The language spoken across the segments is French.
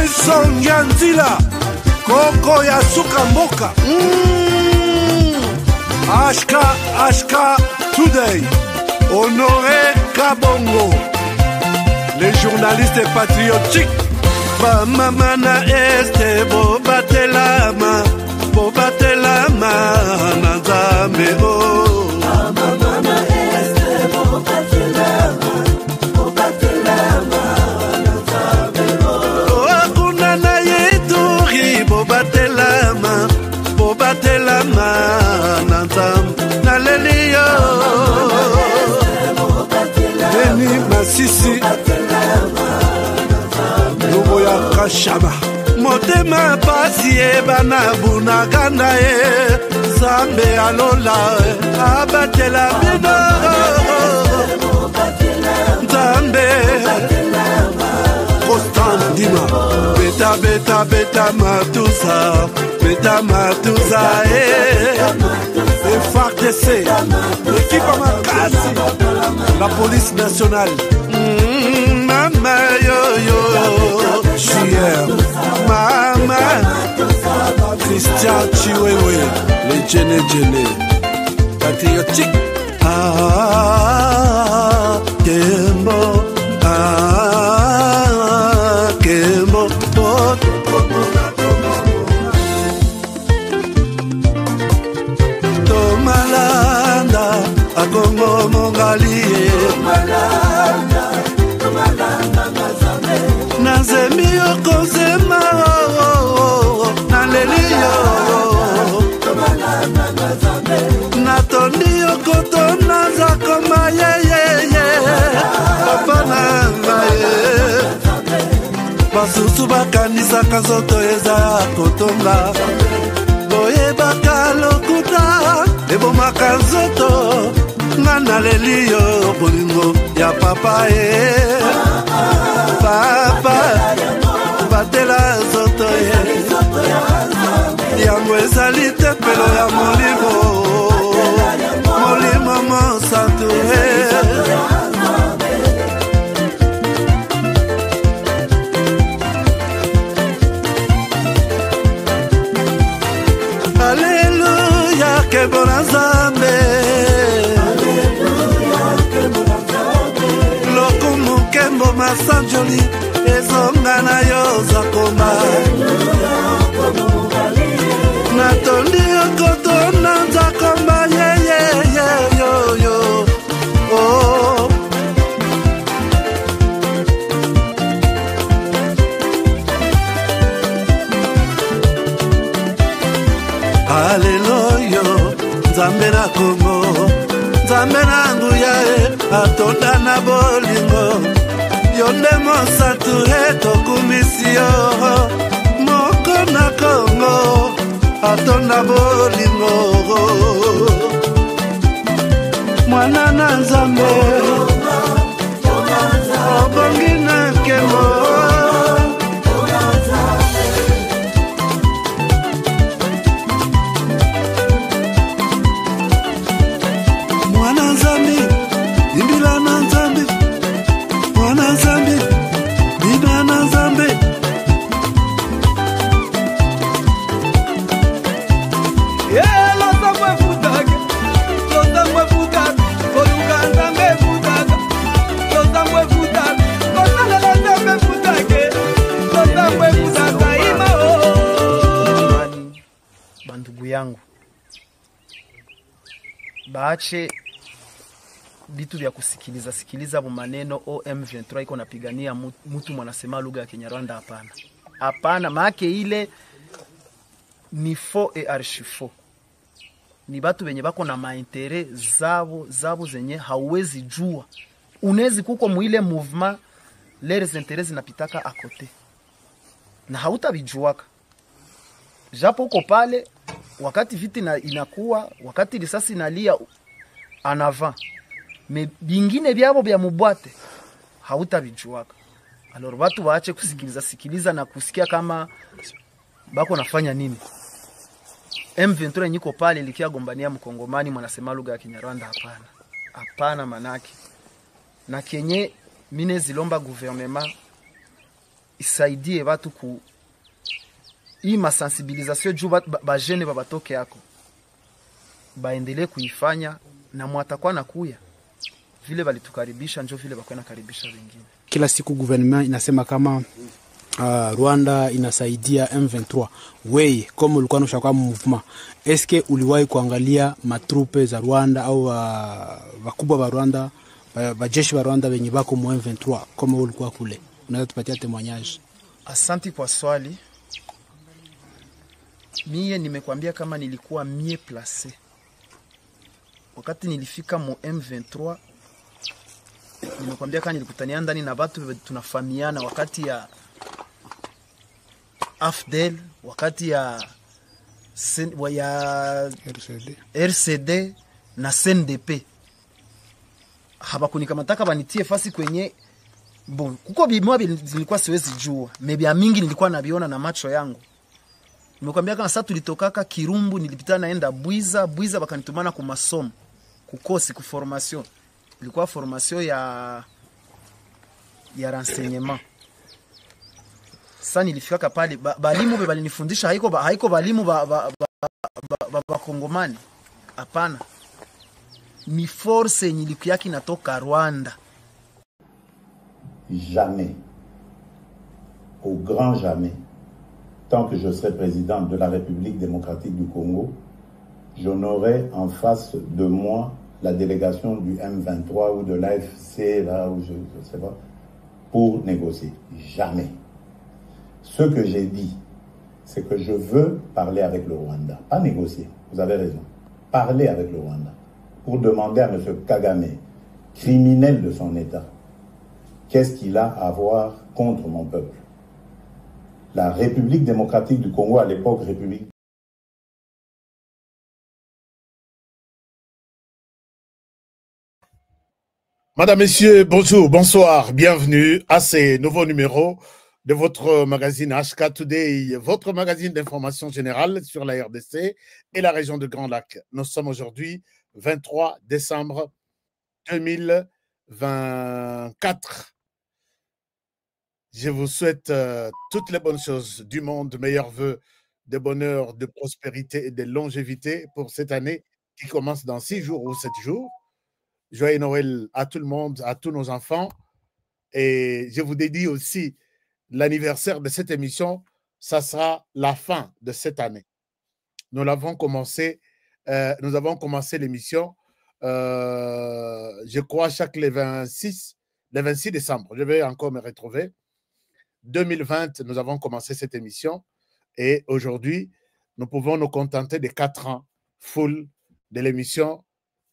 Nelson Yanzila Koko ya suka mboka HK Today Honoré Kabongo les journalistes patriotiques Bamama na este bobatelama na Nzambe oh Bamama na este bobatelama na Nzambe oh Akuna na yeturi bobatelama na Nzambe na lelio Deni Masisi Lubo ya Kashaba Motema pasi bana bunaganda Zambe alola abatela bino Zambe Constant Dima Beta matuza FARDC l'équipe à Makasi la police nationale Mama yo JR Mama Christian Chiwewe les Djene patriotique Kembo Kembo Tomalanda Akongo Mongali Nazemi okozema Nalelio Natoni okotona zakoma Papa nangaye Basusu bakanisa kazoto eza kotonga Boye bakalokuta Ebomaka nzoto Ngana lelio bolingo ya papa Papa batela zoto Yango ezali tempelo ya molimo Molimo monsanto Alléluia kebona Nzambe Lokumu kembo masanjoli Ezonga na yo zakoma Natondi okotona zakoma yo Oh Hallelujah Nzambe na Kongo Nzambe na nguya atonda na bolingo Yonde mosatu tokumisio Moko na Kongo atonda bolingo Mwana na Nzambe Obongi na kemo yangu baache vitu vya sikiliza maneno OM23 iko napigania mtu mwanasema lugha ya Kinyarwanda hapana maana ile ni faux et archi faux ni batu wenye bako na maintérêt zabo zenye hauwezi jua unezi kuko muile mouvement les intérêts zinapitaka à côté na hautabijuaka japo uko pale wakati viti inakuwa wakati risasi inalia en avant mais bingine byabo bya mubwate hautabijuaka alors watu waache kusikiliza na kusikia kama bako nafanya nini M23 niko pale likia gombania mkongomani mwanasema lugha ya Kinyarwanda hapana manake na kenye mine zilomba gouvernement isaidie watu ku hii masensibilisation juu bajene babatoke yako baendelee kuifanya na mwatakuwa na kuya vile balitukaribisha njo vile bakwe nakaribisha wengine. Kila siku gouvernement inasema kama Rwanda inasaidia M23. Wewe kama ulikuwa unashaka movement, eske uliwahi kuangalia matrupe za Rwanda au wakubwa wa Rwanda, bajeshi wa Rwanda wenye bako mu M23 kama ulikuwa kule? Unaweza tupatia témoignage? Asante kwa swali. Mie nimekwambia kama nilikuwa mie place. Wakati nilifika mu M23, nimekwambia kama nilikutania ndani na watu tunafahamiana wakati ya AFDEL, wakati ya RCD na CNDP. Habakunikamataka banitie fasi kwenye bon. Kuko bimwa zilikuwa siwezi jua. Mebia mingi nilikuwa nabiona na macho yangu. Nimekwambia kama sasa tulitokaka Kirumbu, nilipita naenda Bwiza bakanitumana ku masomo. Kukosi ku formation. Ilikuwa formation ya renseignement. Sasa nilifika pale balimu balinifundisha haiko balimu ba Kongomani. Hapana. Ni force nyilikuwa inatoka Rwanda. Jamais, au grand jamais, tant que je serai président de la République démocratique du Congo, je n'aurai en face de moi la délégation du M23 ou de l'AFC, là où je ne sais pas, pour négocier. Jamais. Ce que j'ai dit, c'est que je veux parler avec le Rwanda. Pas négocier, vous avez raison. Parler avec le Rwanda. Pour demander à M. Kagame, criminel de son État, qu'est-ce qu'il a à voir contre mon peuple? La République démocratique du Congo, à l'époque, République. Madame, Messieurs, bonjour, bonsoir, bienvenue à ce nouveau numéro de votre magazine HK Today, votre magazine d'information générale sur la RDC et la région de Grand Lac. Nous sommes aujourd'hui 23 décembre 2024. Je vous souhaite toutes les bonnes choses du monde, meilleurs vœux de bonheur, de prospérité et de longévité pour cette année qui commence dans 6 jours ou 7 jours. Joyeux Noël à tout le monde, à tous nos enfants. Et je vous dédie aussi l'anniversaire de cette émission. Ça sera la fin de cette année. Nous avons commencé l'émission, je crois, chaque le 26 décembre. Je vais encore me retrouver. 2020, nous avons commencé cette émission. Et aujourd'hui, nous pouvons nous contenter de 4 ans full de l'émission,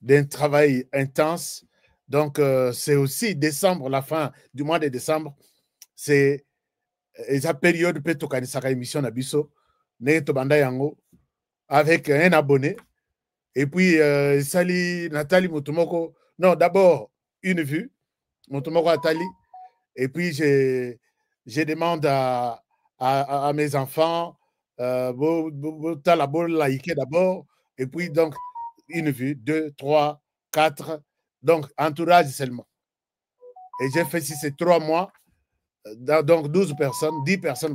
d'un travail intense. Donc, c'est aussi décembre, la fin du mois de décembre. C'est la période où on a émission Nabiso, avec un abonné. Et puis, Sali Nathalie Mutumoko. Non, d'abord, une vue. Mutumoko Nathalie. Et puis, je demande à mes enfants, liker d'abord. Et puis, donc, une vue, 2, 3, 4. Donc, entourage seulement. Et j'ai fait si c'est 3 mois. Donc, 12 personnes, 10 personnes.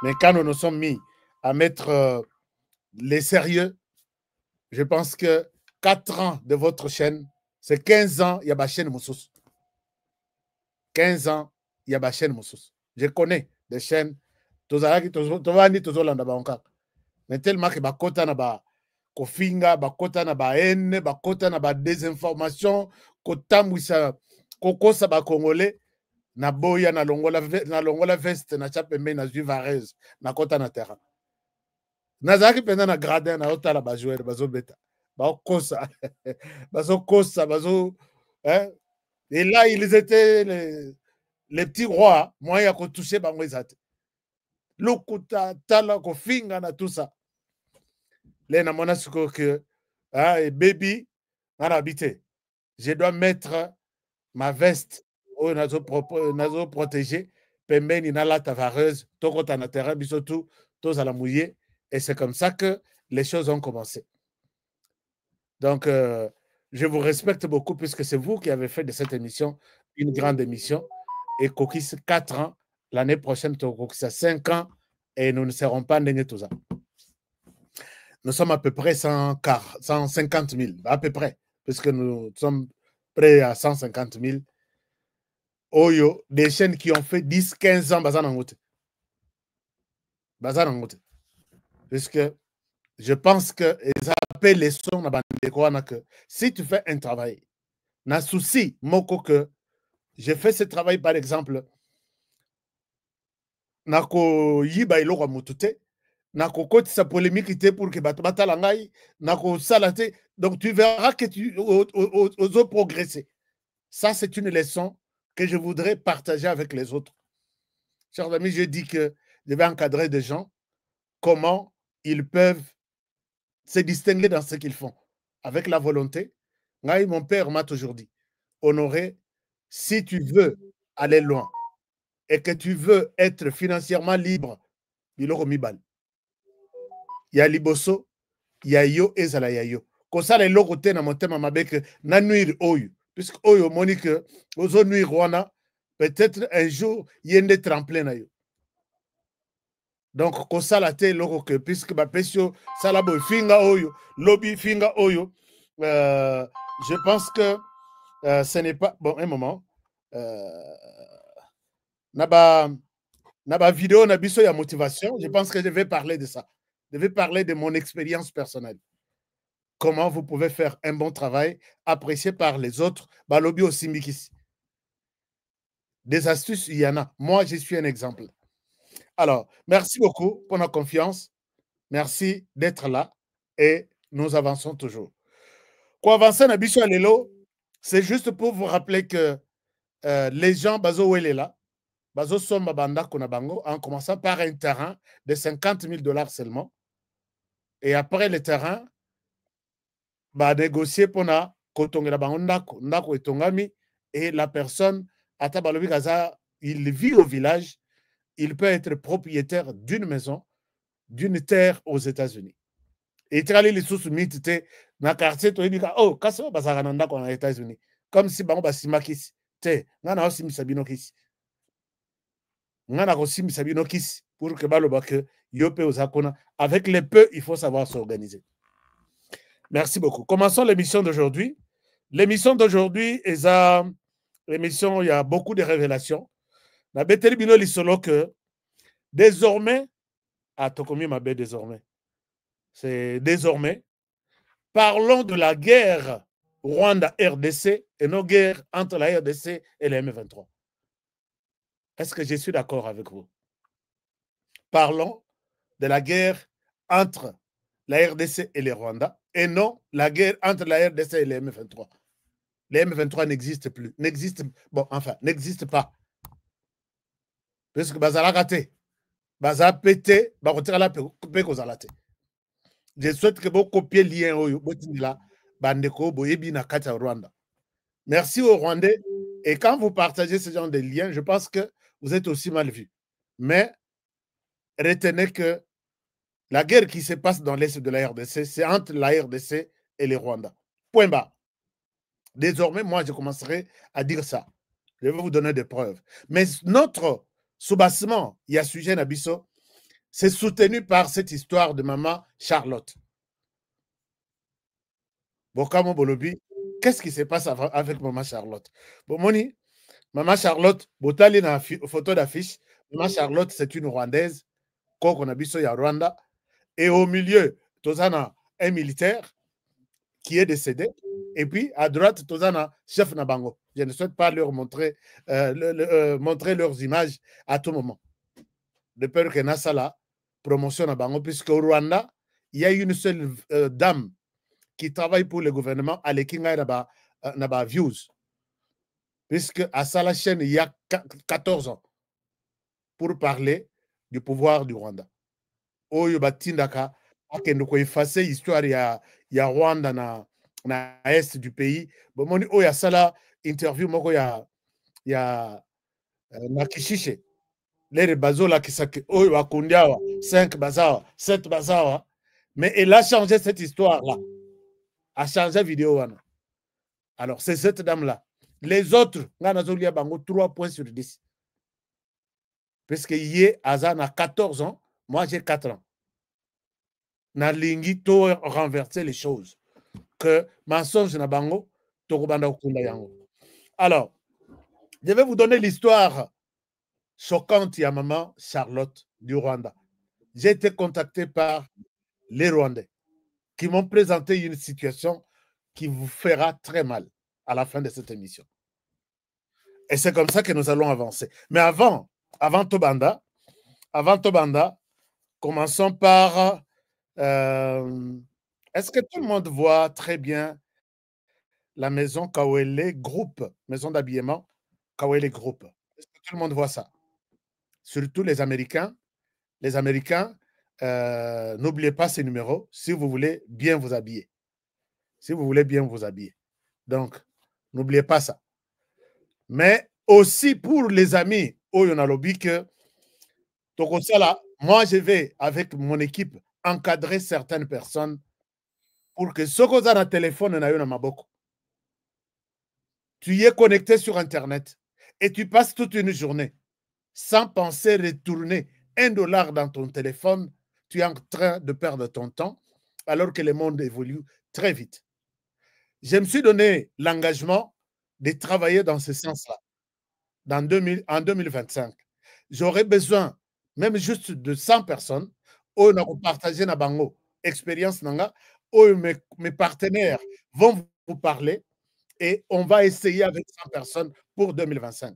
Mais quand nous nous sommes mis à mettre les sérieux, je pense que 4 ans de votre chaîne, c'est 15 ans, il y a ma chaîne Moussous. 15 ans, il y a ma chaîne Moussous. Je connais des chaînes. Mais tellement que bakota na ba kofinga, bakota na ba haine, bakota na ba désinformation, kotamwisa kokosa ba congolais na boya na longola veste na chapembe na juvarez na kota na terrain. Nazaki penda na gradin na otala ba joueur bazo beta. Ba kosa. Bazo kosa, bazo hein? Et là ils étaient les petits rois, moi ya ko toucher bango ezate. Lokuta tala ko finga na tout ça. Là na mona siko que et baby na habité. Je dois mettre ma veste au nazo protégé pembeni na la tavareuse tokota na terrain bisotu tous à la mouiller. Et c'est comme ça que les choses ont commencé. Donc, je vous respecte beaucoup puisque c'est vous qui avez fait de cette émission une grande émission. Et Kokis, 4 ans l'année prochaine, ça 5 ans, et nous ne serons pas ndenge tout ça. Nous sommes à peu près 150 000, à peu près, puisque nous sommes près à 150 000. Oyo, des chaînes qui ont fait 10, 15 ans, puisque je pense que les appels les sons que si tu fais un travail, n'a souci, moko que je fais ce travail par exemple, nako yiba iloko mutute, nako koti sa polémique pour que batata langai, nako salate, donc tu verras que tu os progresser. Ça, c'est une leçon que je voudrais partager avec les autres. Chers amis, je dis que je vais encadrer des gens, comment ils peuvent se distinguer dans ce qu'ils font, avec la volonté. Mon père m'a toujours dit, Honoré, si tu veux aller loin et que tu veux être financièrement libre, il y a liboso, il y a yo et zala ya yo. Comme ça, les locaux na motema mabek na nuire oyo. Puisque oyo monique, ozo nuire wana, peut-être un jour, il y a des tremplins na yo. Donc, ko sala te loko que puisque ba pesio salabo finga oyo, lobby finga oyo, je pense que ce n'est pas bon. Un moment, naba vidéo na biso ya motivation. Je pense que je vais parler de ça. Je vais parler de mon expérience personnelle. Comment vous pouvez faire un bon travail apprécié par les autres. Ba lobby aussi mikisi. Des astuces, il y en a. Moi, je suis un exemple. Alors, merci beaucoup pour la confiance. Merci d'être là et nous avançons toujours. Pour avancer, c'est juste pour vous rappeler que les gens, Bazo là, Bazo Somba Banda Kunabango, en commençant par un terrain de 50 000 $ seulement. Et après le terrain, bah, négocier pour na Kotongela Bango Ndako et Tongami, et la personne, Atabalobi Gaza, il vit au village, il peut être propriétaire d'une maison, d'une terre aux États-Unis. Et tu les sous-soumis, na quartier, tu dis, oh, kaso basarananda aux États-Unis. Comme si bango basima kisi. Te, ngana aussi misabino kisi. Ngana aussi misabino kisi. Pour que baloba que yope osakona. Avec les peu, il faut savoir s'organiser. Merci beaucoup. Commençons l'émission d'aujourd'hui. L'émission d'aujourd'hui est l'émission, il y a beaucoup de révélations. La beteli bino lisolo que désormais, à Tokomi Mabe désormais, c'est désormais, parlons de la guerre Rwanda-RDC et nos guerres entre la RDC et les M23. Est-ce que je suis d'accord avec vous? Parlons de la guerre entre la RDC et les Rwanda et non la guerre entre la RDC et les M23. Les M23 n'existent plus. N'existent pas. Parce que Bazala raté. Bazala pété, Bazala pété, je souhaite que vous copiez le lien Rwanda. Merci aux Rwandais. Et quand vous partagez ce genre de liens, je pense que vous êtes aussi mal vus. Mais retenez que la guerre qui se passe dans l'est de la RDC, c'est entre la RDC et les Rwandais. Point barre. Désormais, moi, je commencerai à dire ça. Je vais vous donner des preuves. Mais notre soubassement, il y a sujet Nabiso, c'est soutenu par cette histoire de maman Charlotte. Bokamo Bolobi, qu'est-ce qui se passe avec maman Charlotte? Bon, Moni, maman Charlotte, Botali na photo d'affiche, maman Charlotte, c'est une Rwandaise, qu'on a biso ya Rwanda, et au milieu, Tozana, un militaire qui est décédé, et puis à droite, Tozana, chef Nabango. Je ne souhaite pas leur montrer, montrer leurs images à tout moment. De peur que Nassala promotion Nabango, puisque au Rwanda, il y a une seule dame qui travaille pour le gouvernement à l'Ekinga Naba Views. Puisque à ça, la chaîne, il y a 14 ans pour parler du pouvoir du Rwanda. Oyo batindaka akendo ko effacer histoire ya Rwanda na est du pays. Bon moni oya sala interview moko ya na Kishishe. Les bazola kisake oyo akundiawa 5 bazawa 7 bazawa, mais elle a changé cette histoire là. A changé vidéo. Alors, c'est cette dame-là. Les autres, 3 points sur 10. Parce que Yé Azan a 14 ans, moi j'ai 4 ans. Nalingi to renverser les choses. Que mensonge na bango, tokobanda okunda yango. Alors, je vais vous donner l'histoire choquante à maman Charlotte du Rwanda. J'ai été contacté par les Rwandais qui m'ont présenté une situation qui vous fera très mal à la fin de cette émission. Et c'est comme ça que nous allons avancer. Mais avant Tobanda, commençons par... est-ce que tout le monde voit très bien la maison Kawele Group, maison d'habillement Kawele Group? Est-ce que tout le monde voit ça? Surtout les Américains. Les Américains, n'oubliez pas ces numéros si vous voulez bien vous habiller. Si vous voulez bien vous habiller. Donc, n'oubliez pas ça. Mais aussi pour les amis, on a lobby que moi, je vais, avec mon équipe, encadrer certaines personnes pour que ce qu'on a dans le téléphone, tu y es connecté sur Internet et tu passes toute une journée sans penser retourner $1 dans ton téléphone, tu es en train de perdre ton temps alors que le monde évolue très vite. Je me suis donné l'engagement de travailler dans ce sens-là en 2025. J'aurai besoin même juste de 100 personnes où on a partagé na bango expérience nanga, où mes partenaires vont vous parler et on va essayer avec 100 personnes pour 2025.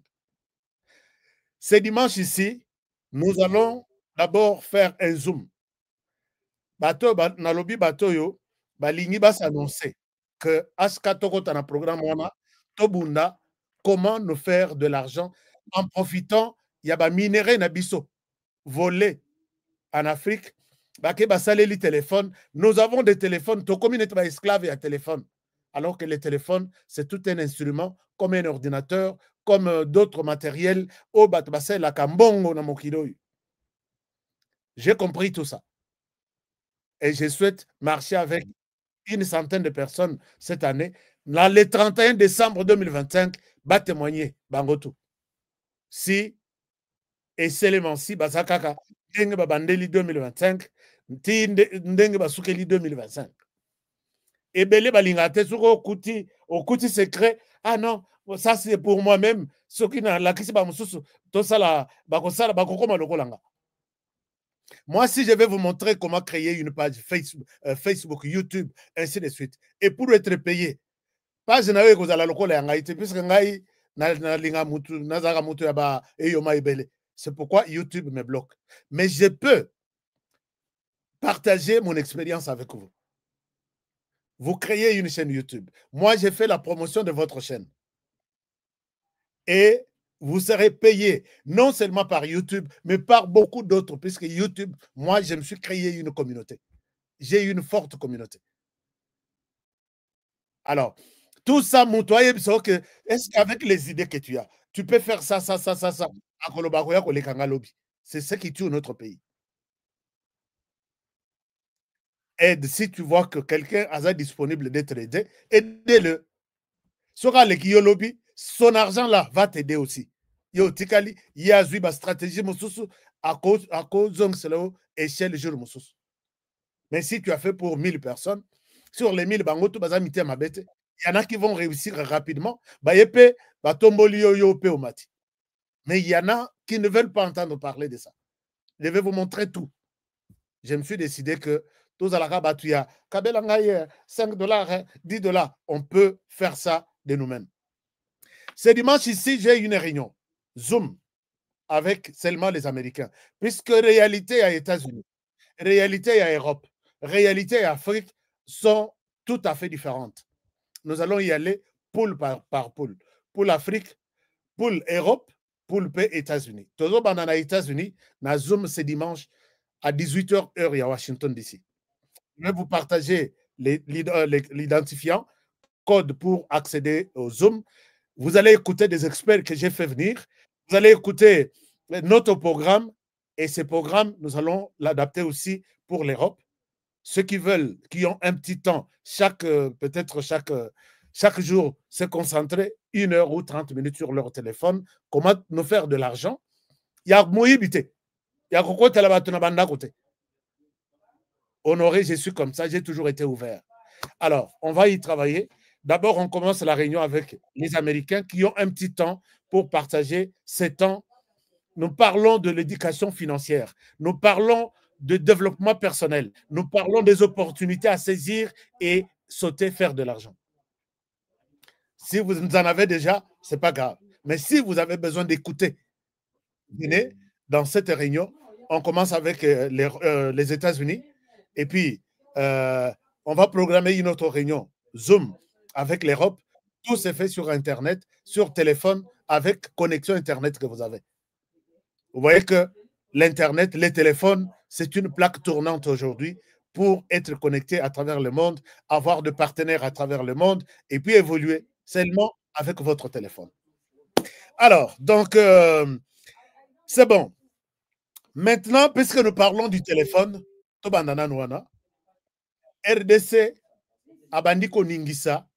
Ce dimanche ici, nous allons d'abord faire un zoom. Bato nalobi bato yo balingi s'annoncer que aska tokota na programme wana tobunda comment nous faire de l'argent en profitant ya ba minerai na biso volés en Afrique. Bake basaleli téléphone. Nous avons des téléphones tokomi net ba esclaves à téléphone. Alors que les téléphones, c'est tout un instrument, comme un ordinateur, comme d'autres matériels. J'ai compris tout ça. Et je souhaite marcher avec une centaine de personnes cette année. Le 31 décembre 2025, va témoigner Bangoto. Si, et seulement si, Bazakaka, Ndenge Babandeli 2025, Ndenge Basukeli 2025. Et Belé Balingate, Okuti secret, ah non, ça c'est pour moi-même, ce qui n'a la kisi bamususu, tout ça là, bakosala, bakokoma lokolanga. Moi, si je vais vous montrer comment créer une page Facebook, YouTube, ainsi de suite, et pour être payé, page nawe kozala lokola ya ngai te, puisque ngai nalinga mutu, nazaka mutu ya ba eyoma ebele. C'est pourquoi YouTube me bloque. Mais je peux partager mon expérience avec vous. Vous créez une chaîne YouTube. Moi, j'ai fait la promotion de votre chaîne. Et vous serez payé non seulement par YouTube, mais par beaucoup d'autres, puisque YouTube, moi, je me suis créé une communauté. J'ai une forte communauté. Alors, tout ça, est-ce qu'avec les idées que tu as, tu peux faire ça. C'est ce qui tue notre pays. Aide, si tu vois que quelqu'un est disponible d'être aidé, aidez-le. Sera le Kiyolobi, son argent là va t'aider aussi. Yo tikali, y a une stratégie mususu à cause de échelle jour mususu. Mais si tu as fait pour 1000 personnes, sur les 1000 bangoto bazamité ma bête, il y en a qui vont réussir rapidement. Ba yepe, ba tomboli yo pe omati. Mais il y en a qui ne veulent pas entendre parler de ça. Je vais vous montrer tout. Je me suis décidé que tous à la rabatuya, Kabelangaye, $5, $10, on peut faire ça de nous-mêmes. Ce dimanche ici, j'ai une réunion, Zoom, avec seulement les Américains, puisque réalité à États-Unis, réalité à Europe, réalité à Afrique sont tout à fait différentes. Nous allons y aller poule par poule. Poule Afrique, poule Europe, poule États-Unis. Toujours dans les États-Unis, na Zoom ce dimanche à 18h heure à Washington DC. Je vais vous partager l'identifiant, code pour accéder au Zoom. Vous allez écouter des experts que j'ai fait venir. Vous allez écouter notre programme et ce programme, nous allons l'adapter aussi pour l'Europe. Ceux qui veulent, qui ont un petit temps, peut-être chaque jour, se concentrer 1 heure ou 30 minutes sur leur téléphone, comment nous faire de l'argent. ya moyibi te ya kokotela bato na bandako te. Honoré, je suis comme ça, j'ai toujours été ouvert. Alors, on va y travailler. D'abord, on commence la réunion avec les Américains qui ont un petit temps pour partager ces temps. Nous parlons de l'éducation financière, nous parlons de développement personnel, nous parlons des opportunités à saisir et sauter, faire de l'argent. Si vous en avez déjà, ce n'est pas grave. Mais si vous avez besoin d'écouter, venez dans cette réunion. On commence avec les États-Unis et puis on va programmer une autre réunion Zoom avec l'Europe. Tout se fait sur Internet, sur téléphone, avec connexion Internet que vous avez. Vous voyez que l'Internet, les téléphones, c'est une plaque tournante aujourd'hui pour être connecté à travers le monde, avoir de partenaires à travers le monde et puis évoluer seulement avec votre téléphone. Alors, donc, c'est bon. Maintenant, puisque nous parlons du téléphone, RDC, Abandiko Ningisa,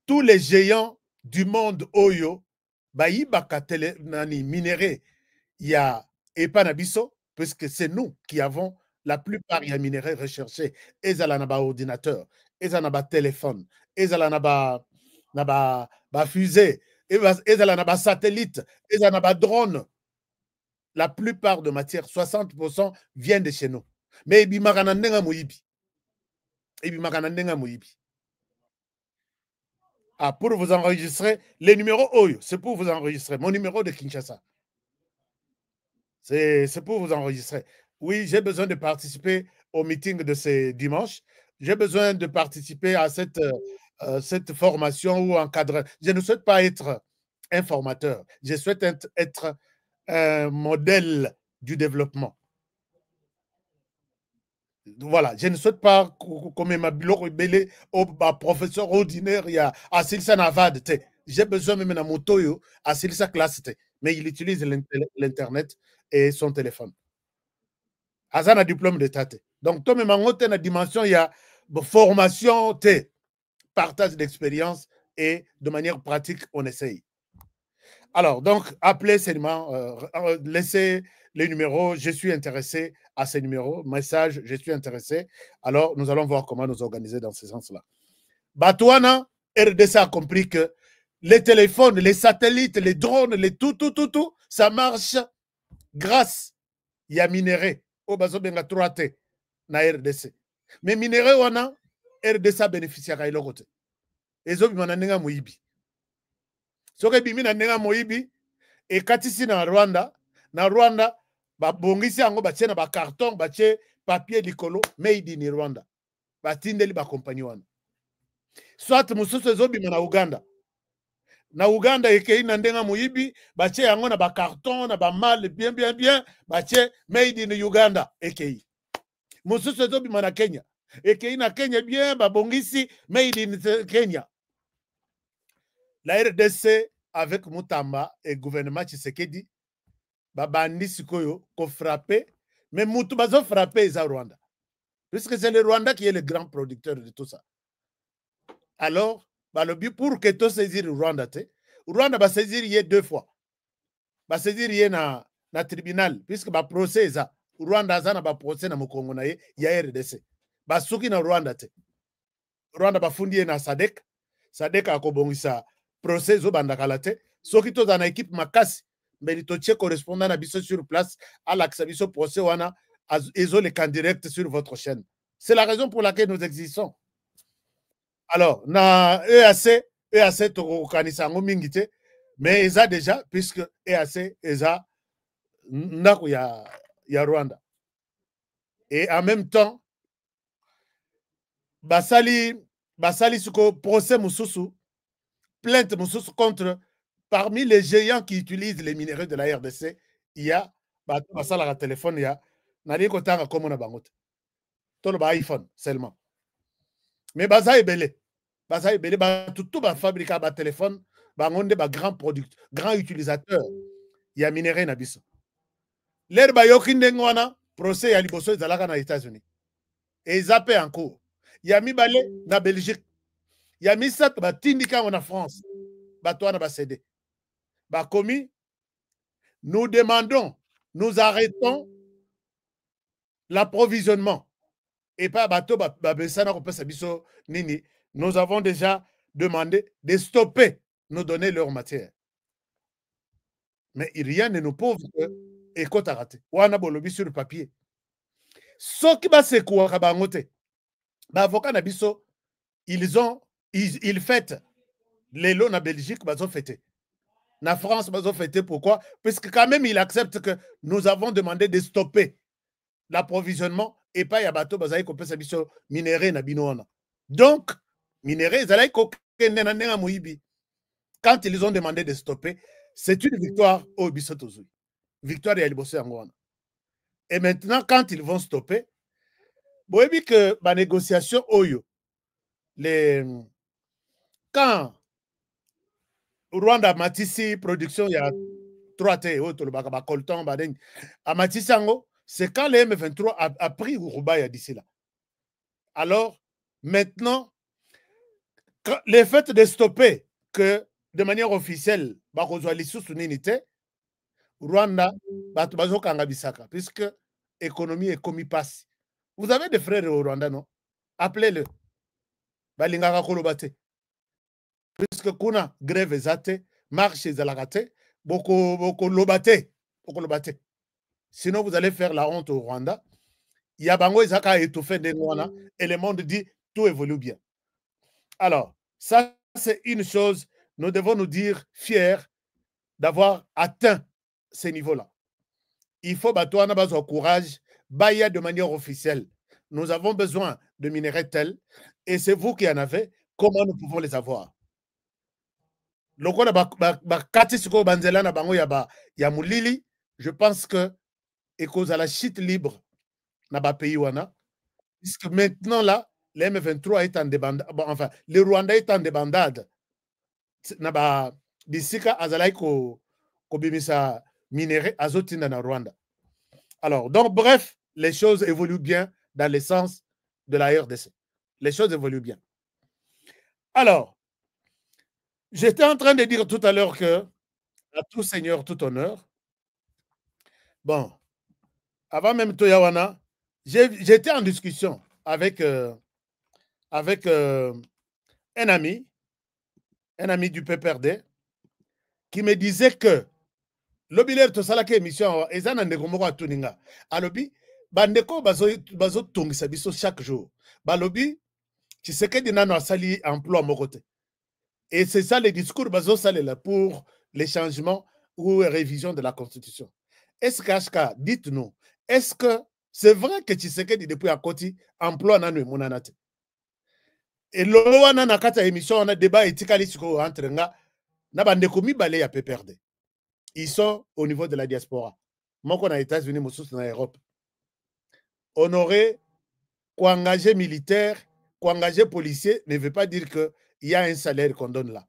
tous les géants du monde Oyo, Baïbaka télé nani minéré, il y a Epanabiso, puisque c'est nous qui avons la plupart des minéraux recherchés. Ezala naba ordinateur, ezala naba téléphone, ezala naba fusée, ezala naba satellite, ezala naba drone. La plupart de matières, 60% viennent de chez nous. Mais ibi maganandenga moyibi. Ibi maganandenga moyibi. Ah, pour vous enregistrer, les numéros Oyo, c'est pour vous enregistrer. Mon numéro de Kinshasa. C'est pour vous enregistrer. Oui, j'ai besoin de participer au meeting de ce dimanche. J'ai besoin de participer à cette formation ou encadreur. Je ne souhaite pas être un formateur. Je souhaite être un modèle du développement. Voilà, je ne souhaite pas comme ma biloko belé au professeur ordinaire il y a Asilsa Navad. J'ai besoin même de moto yo Asilsa classe mais il utilise l'internet et son téléphone. Azana diplôme d'état. Donc toi même en haute dimension il y a formation partage d'expérience et de manière pratique on essaye. Alors donc appelez seulement laissez les numéros, je suis intéressé à ces numéros, message, je suis intéressé. Alors, nous allons voir comment nous organiser dans ce sens-là. Batouana, RDC a compris que les téléphones, les satellites, les drones, les tout, ça marche grâce à minéré. Au bazo benga 3T na RDC. Mais minéré wana, RDC bénéficie à le côté. Et zo bimana nenga moyibi. Soke bimina nenga moyibi, et katisi na Rwanda, babongisi yango batie na bacarton batie papier likolo made in Rwanda batindeli bakompani wana soit mosusu ezobima na Uganda ekei na ndenga moyibi batie yango na bacarton na bamal bien batie made in Uganda ekei mosusu ezobima na Kenya ekei na Kenya bien babongisi made in Kenya. La RDC avec Mutamba et gouvernement Tshisekedi babandi sikoyo ko frapper mais mutu bazo frapper za Rwanda puisque c'est le Rwanda qui est le grand producteur de tout ça. Alors balobi pour que to saisir Rwanda Rwanda ba saisir yé 2 fois ba saisir yé na tribunal puisque ba procès za Rwanda za na ba procès na mokongo na ye ya RDC ba suki na Rwanda Rwanda ba fundi na SADC akobongisa procès zo bandakala soki to za na équipe makasi Melitoche correspondant à Bisso sur place, à l'Axabiso procès wana, ils ont les camps directs sur votre chaîne. C'est la raison pour laquelle nous existons. Alors, na EAC tokokanisango mingite, mais ils ont déjà, puisque EAC, eza nako ya Rwanda. Et en même temps, basali suko procès mususu, plainte mususu contre parmi les géants qui utilisent les minéraux de la RDC, il y a la téléphone, il y a Narikotanga comme on a bangote. Tout le iPhone seulement. Mais baza ebele, tout ba fabriquer ba téléphone, bangonde ba grand producteur, grand utilisateur, il y a minéraux na biso. L'air ba yokinde ngwana, procès ya liboso ezalaka na États-Unis. Et zappé en cours. Il y a mibale na Belgique. Il y a misat ba tindika en France. Ba toi na ba cédé. Bakomi Nous demandons, nous arrêtons l'approvisionnement. Et pas bateau, nini. Nous avons déjà demandé de stopper, nous donner leur matière. Mais rien ne nous prouve que écoute à rater. Wana bolobi sur le papier. Ce qui va se quoi kabangote. Avocat nabiso, ils fêtent les lots en Belgique, ils ont fêté. En France, ils ont fêté. Pourquoi? Parce que quand même, ils acceptent que nous avons demandé de stopper l'approvisionnement et pas y a bateau bazaï qu'on peut s'habiller minéré na binoana. Donc, minéré, zalaï quand ils ont demandé de stopper, c'est une victoire au Bissotozui. Victoire et Alibossé Angwana. Et maintenant, quand ils vont stopper, vous voyez que la négociation, quand Rwanda Matisi production, il y a 3 T, Colton, à Matisi, c'est quand le M23 a pris Roubaïa d'ici là. Alors, maintenant, le fait de stopper que de manière officielle, Rwanda, puisque l'économie est comme il passe. Vous avez des frères au Rwanda, non? Appelez-le. Puisque kuna grève zate, marche zalagate, beaucoup lobate. Sinon, vous allez faire la honte au Rwanda. Il y a bango izaka étouffé des Rwanda et le monde dit tout évolue bien. Alors, ça, c'est une chose, nous devons nous dire fiers d'avoir atteint ces niveaux-là. Il faut battre au courage, bailler de manière officielle. Nous avons besoin de minerais tels, et c'est vous qui en avez. Comment nous pouvons les avoir? Je pense que et cause à la chute libre na pays wana, puisque maintenant là, le M23 est en débandade, bon, enfin, le Rwanda est en débandade. Naba bisika azalai ko bimisa minéré azotinda na Rwanda. Alors, donc, bref, les choses évoluent bien dans le sens de la RDC. Les choses évoluent bien. Alors, j'étais en train de dire tout à l'heure que, à tout seigneur, tout honneur, bon, avant même Toyawana, j'étais en discussion avec un ami du PPRD, qui me disait que l'obiler to salaka émission ezana ndeko moko atuninga alobi bandeko bazo tongisa biso chaque jour balobi Tshisekedi nano asali emploi moko te. Et c'est ça le discours bazo salela pour les changements ou révision de la constitution. Est-ce que dites-nous, est-ce que c'est vrai que Tshisekedi depuis à côté emploi nano e monanate? Et lowana na kata émission on a débat etikali siko entre nga na bandeko mibale ya PPRD. Ils sont au niveau de la diaspora. Moi, qu'on a États-Unis, moi, en Europe. Honorer, qu'engager militaire, qu'engager policier ne veut pas dire qu'il y a un salaire qu'on donne là.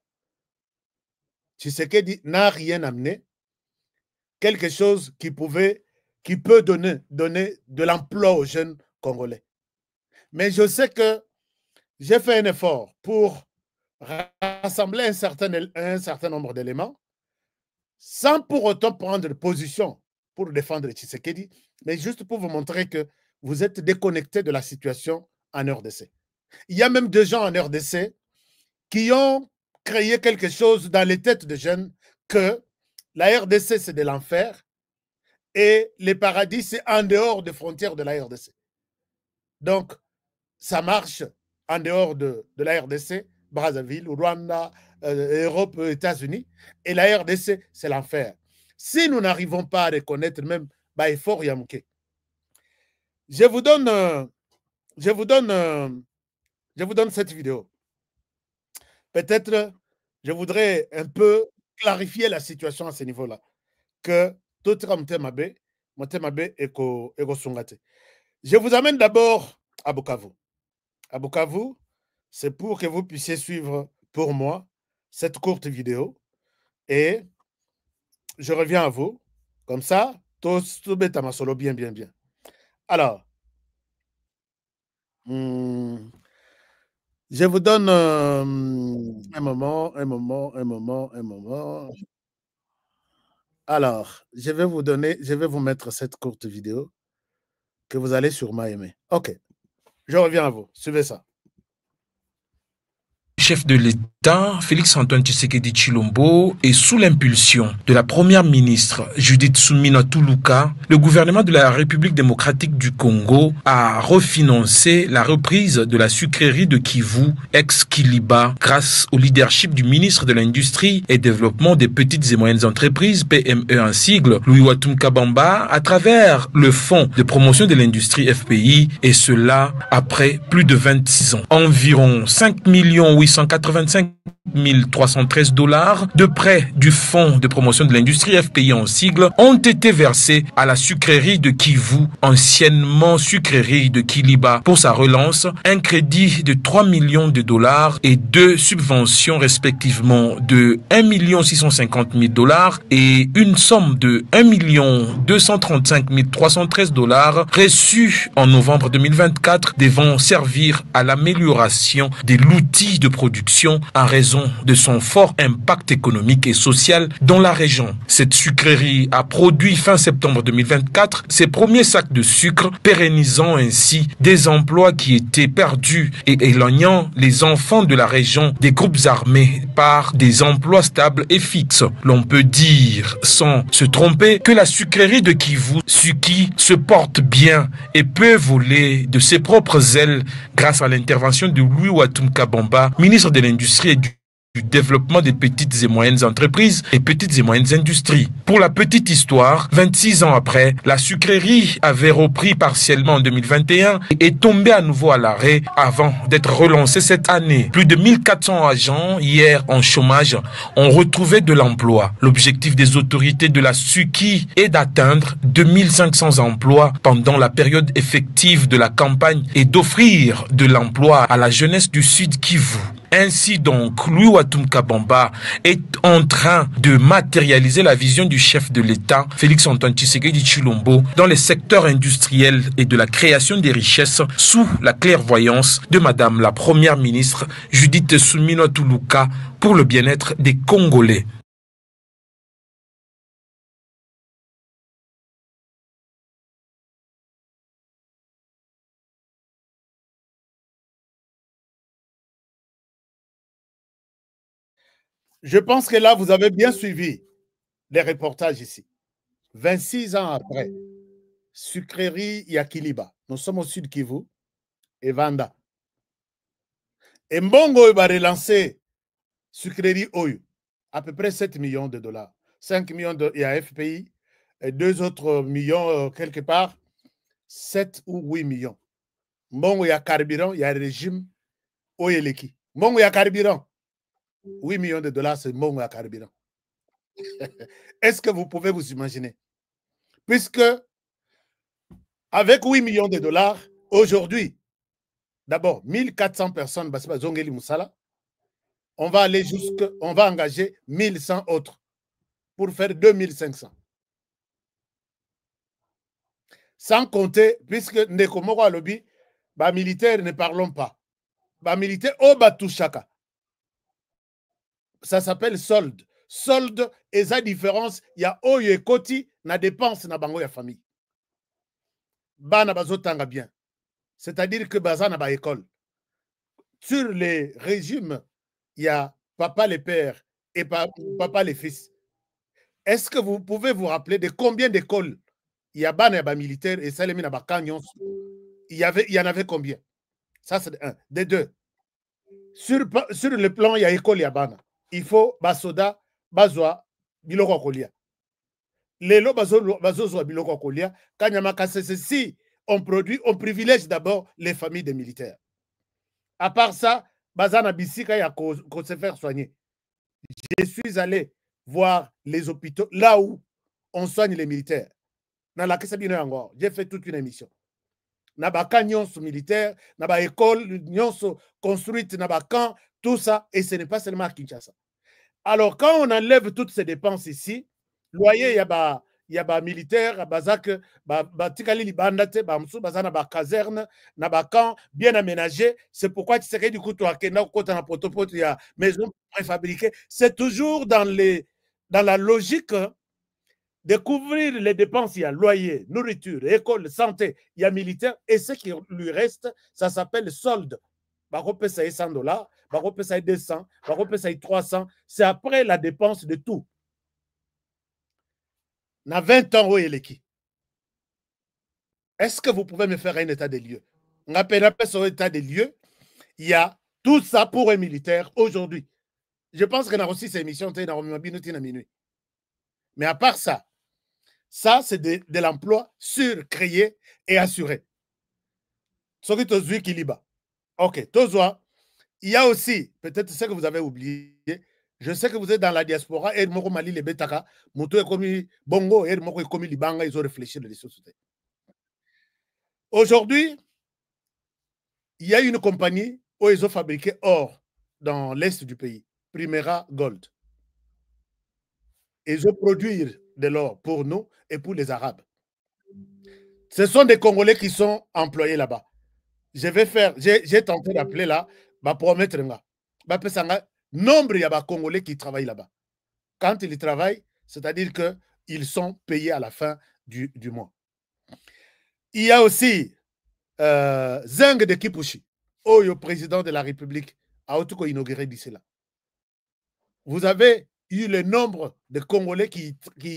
Tshisekedi n'a rien amené. Quelque chose qui peut donner de l'emploi aux jeunes Congolais. Mais je sais que j'ai fait un effort pour rassembler un certain nombre d'éléments sans pour autant prendre position pour défendre Tshisekedi, mais juste pour vous montrer que vous êtes déconnecté de la situation en RDC. Il y a même des gens en RDC qui ont créé quelque chose dans les têtes des jeunes que la RDC, c'est de l'enfer et le paradis, c'est en dehors des frontières de la RDC. Donc, ça marche en dehors de la RDC, Brazzaville, Rwanda, Europe, États-Unis, et la RDC, c'est l'enfer. Si nous n'arrivons pas à reconnaître même, bah, il faut rien manquer. Je vous donne cette vidéo. Peut-être, je voudrais un peu clarifier la situation à ce niveau-là. Que tout Motemabe eko sungate. Je vous amène d'abord à Bukavu. À Bukavu, c'est pour que vous puissiez suivre pour moi cette courte vidéo. Et je reviens à vous. Comme ça, tout bête à ma solo bien. Alors, je vous donne un moment. Alors, je vais vous mettre cette courte vidéo que vous allez sûrement aimer. Ok, je reviens à vous. Suivez ça. Chef de l'État, Félix-Antoine Tshisekedi Tshilombo, et sous l'impulsion de la première ministre Judith Suminwa Tuluka, le gouvernement de la République démocratique du Congo a refinancé la reprise de la sucrerie de Kivu, ex-Kiliba, grâce au leadership du ministre de l'Industrie et Développement des petites et moyennes entreprises, PME en sigle, Louis Watum Kabamba, à travers le Fonds de promotion de l'industrie FPI, et cela après plus de 26 ans. Environ 5 885 313 $ de prêts du Fonds de promotion de l'industrie FPI en sigle ont été versés à la sucrerie de Kivu, anciennement sucrerie de Kiliba, pour sa relance, un crédit de 3 millions de $ et deux subventions respectivement de 1 650 000 $ et une somme de 1 235 313 $ reçus en novembre 2024 devant servir à l'amélioration de l'outil de production en raison de son fort impact économique et social dans la région. Cette sucrerie a produit fin septembre 2024 ses premiers sacs de sucre, pérennisant ainsi des emplois qui étaient perdus et éloignant les enfants de la région des groupes armés par des emplois stables et fixes. L'on peut dire, sans se tromper, que la sucrerie de Kivu, Suki, se porte bien et peut voler de ses propres ailes grâce à l'intervention de Louis Watum Kabamba, ministre de l'Industrie et du développement des petites et moyennes entreprises et petites et moyennes industries. Pour la petite histoire, 26 ans après, la sucrerie avait repris partiellement en 2021 et est tombée à nouveau à l'arrêt avant d'être relancée cette année. Plus de 1400 agents, hier en chômage, ont retrouvé de l'emploi. L'objectif des autorités de la Suki est d'atteindre 2500 emplois pendant la période effective de la campagne et d'offrir de l'emploi à la jeunesse du Sud Kivu. Ainsi donc, Louis Watum Kabamba est en train de matérialiser la vision du chef de l'État, Félix-Antoine Tshisekedi Tshilombo, dans les secteurs industriels et de la création des richesses sous la clairvoyance de Madame la Première ministre Judith Suminwa Tuluka pour le bien-être des Congolais. Je pense que là, vous avez bien suivi les reportages ici. 26 ans après, sucrerie Yakiliba. Nous sommes au sud Kivu et Vanda. Et Mbongo va relancer sucrerie Oyo, à peu près 7 millions de $. 5 millions de FPI et 2 autres millions quelque part, 7 ou 8 millions. Mbongo ya carburant, il y a régime Oyeleki. Mbongo ya carburant, 8 millions de $, c'est Mbongo ya carburant. Est-ce que vous pouvez vous imaginer? Puisque avec 8 millions de $, aujourd'hui, d'abord, 1400 personnes, Zongeli Moussala, on va aller on va engager 1100 autres pour faire 2500. Sans compter, puisque Nekomoko a lobby, militaires ne parlons pas. Militaires au Batouchaka. Ça s'appelle solde. Solde, et sa différence, il y a Oyo et Koti, na dépense na bango ya famille. Bana bazotanga bien. C'est-à-dire que bazana ba école. Sur les régimes, il y a papa les pères et papa les fils. Est-ce que vous pouvez vous rappeler de combien d'écoles il y a bana ba militaire et salemi na ba kanyon? Il y en avait combien? Ça c'est un. Des deux. Sur le plan, il y a école, il y a bana. Il faut basoda, bazwa, biloko kolia. Lelo bazozwa biloko kolia. Kanyamaka si on produit, on privilège d'abord les familles des militaires. À part ça, bazana bisika ya ko se faire soigner. Je suis allé voir les hôpitaux là où on soigne les militaires. J'ai fait toute une émission. Nabaka nyonso militaire, naba école nyonso construite, nabakan, tout ça, et ce n'est pas seulement à Kinshasa. Alors, quand on enlève toutes ces dépenses ici, loyer, il y a militaire, bazak, tikali libandate, bamsou, bazana ba caserne, nabakan, bien aménagé. C'est pourquoi tu sais du coup, toi, kena kota na potopoto, il y a maison préfabriquée. C'est toujours dans la logique de couvrir les dépenses, il y a loyer, nourriture, école, santé, il y a militaire, et ce qui lui reste, ça s'appelle solde. Barope ça 100 $, Barope ça 200, Barope ça 300, c'est après la dépense de tout. Na 20 ans, où est qui? Est-ce que vous pouvez me faire un état des lieux? On appelle un état des lieux. Il y a tout ça pour un militaire aujourd'hui. Je pense que dans aussi ces émissions, minuit. Mais à part ça, ça c'est de l'emploi sûr, créé et assuré. Ce qui est Kiliba. Ok, Tozoa. Il y a aussi, peut-être ce que vous avez oublié, je sais que vous êtes dans la diaspora, et Moko Mali, les Betaka, Moto est commis Bongo, et Moko est commis Libanga, ils ont réfléchi dans les sociétés. Aujourd'hui, il y a une compagnie où ils ont fabriqué or dans l'est du pays, Primera Gold. Ils ont produit de l'or pour nous et pour les Arabes. Ce sont des Congolais qui sont employés là-bas. Je vais faire, j'ai tenté d'appeler là, pour promettre nombre de Congolais qui travaillent là-bas. Quand ils travaillent, c'est-à-dire qu'ils sont payés à la fin du mois. Il y a aussi Zeng de Kipushi, le président de la République, a inauguré d'ici là. Vous avez eu le nombre de Congolais qui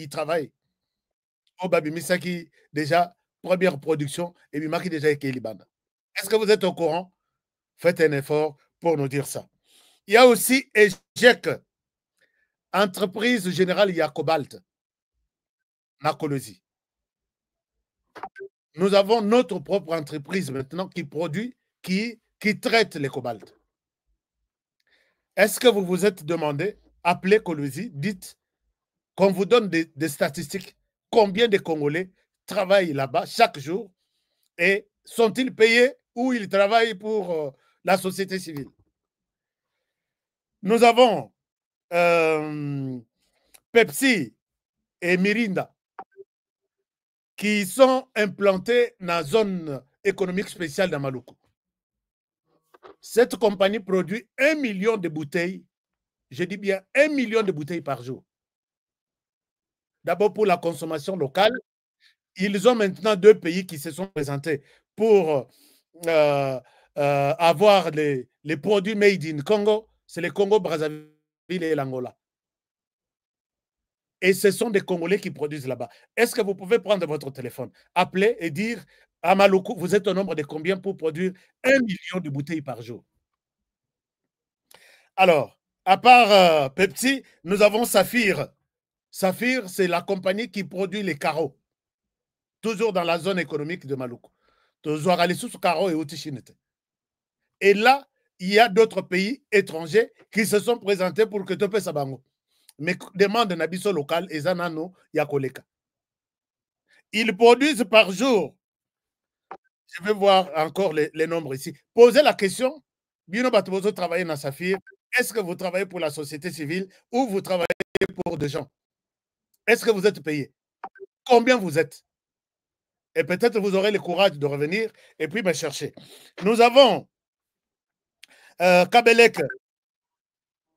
travaillent. Au Babi Misaki, déjà, première production, et Bimaki déjà est Libanda. Est-ce que vous êtes au courant? Faites un effort pour nous dire ça. Il y a aussi EGEC, Entreprise Générale Yacobalt, Nakolosi. Nous avons notre propre entreprise maintenant qui produit, qui traite les cobaltes. Est-ce que vous vous êtes demandé, appelez Kolosi, dites qu'on vous donne des statistiques, combien de Congolais travaillent là-bas chaque jour et sont-ils payés ou ils travaillent pour la société civile? Nous avons Pepsi et Mirinda qui sont implantés dans la zone économique spéciale d'Amaluku. Cette compagnie produit 1 million de bouteilles, je dis bien 1 million de bouteilles par jour. D'abord pour la consommation locale, ils ont maintenant 2 pays qui se sont présentés pour avoir les produits made in Congo, c'est le Congo, Brazzaville et l'Angola. Et ce sont des Congolais qui produisent là-bas. Est-ce que vous pouvez prendre votre téléphone, appeler et dire à Maluku, vous êtes au nombre de combien pour produire 1 million de bouteilles par jour? Alors, à part Pepsi, nous avons Saphir. Saphir, c'est la compagnie qui produit les carreaux. Toujours dans la zone économique de Maluku. Et là, il y a d'autres pays étrangers qui se sont présentés pour que Topé Sabango. Mais demande Nabiso local et Zanano Yakoleka. Ils produisent par jour. Je vais voir encore les nombres ici. Posez la question. Bino Batobozo travaille dans Saphir. Est-ce que vous travaillez pour la société civile ou vous travaillez pour des gens? Est-ce que vous êtes payé? Combien vous êtes? Et peut-être vous aurez le courage de revenir et puis me chercher. Nous avons Kabelek.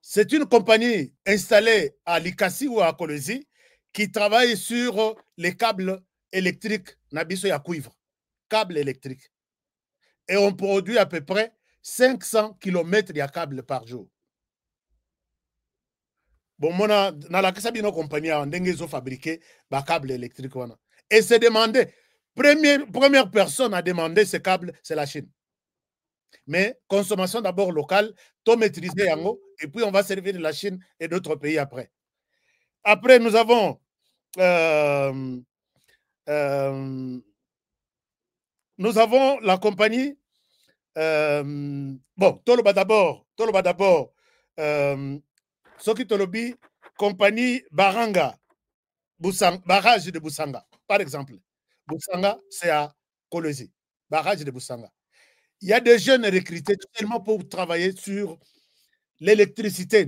C'est une compagnie installée à Likasi ou à Kolosi qui travaille sur les câbles électriques, Nabiso ya cuivre, câbles électriques. Et on produit à peu près 500 km de câbles par jour. Bon, mona, dans la Kasabino compagnie, on a fabriqué des câbles électriques. Et c'est demandé. Première personne à demander ces câbles, c'est la Chine. Mais consommation d'abord locale, tout maîtriser Yango, et puis on va servir de la Chine et d'autres pays après. Après, nous avons la compagnie. Bon, Toloba d'abord. Soki Tolobi, compagnie Baranga, barrage de Boussanga, par exemple. Boussanga, c'est à Kolosi, barrage de Boussanga. Il y a des jeunes recrutés tellement pour travailler sur l'électricité.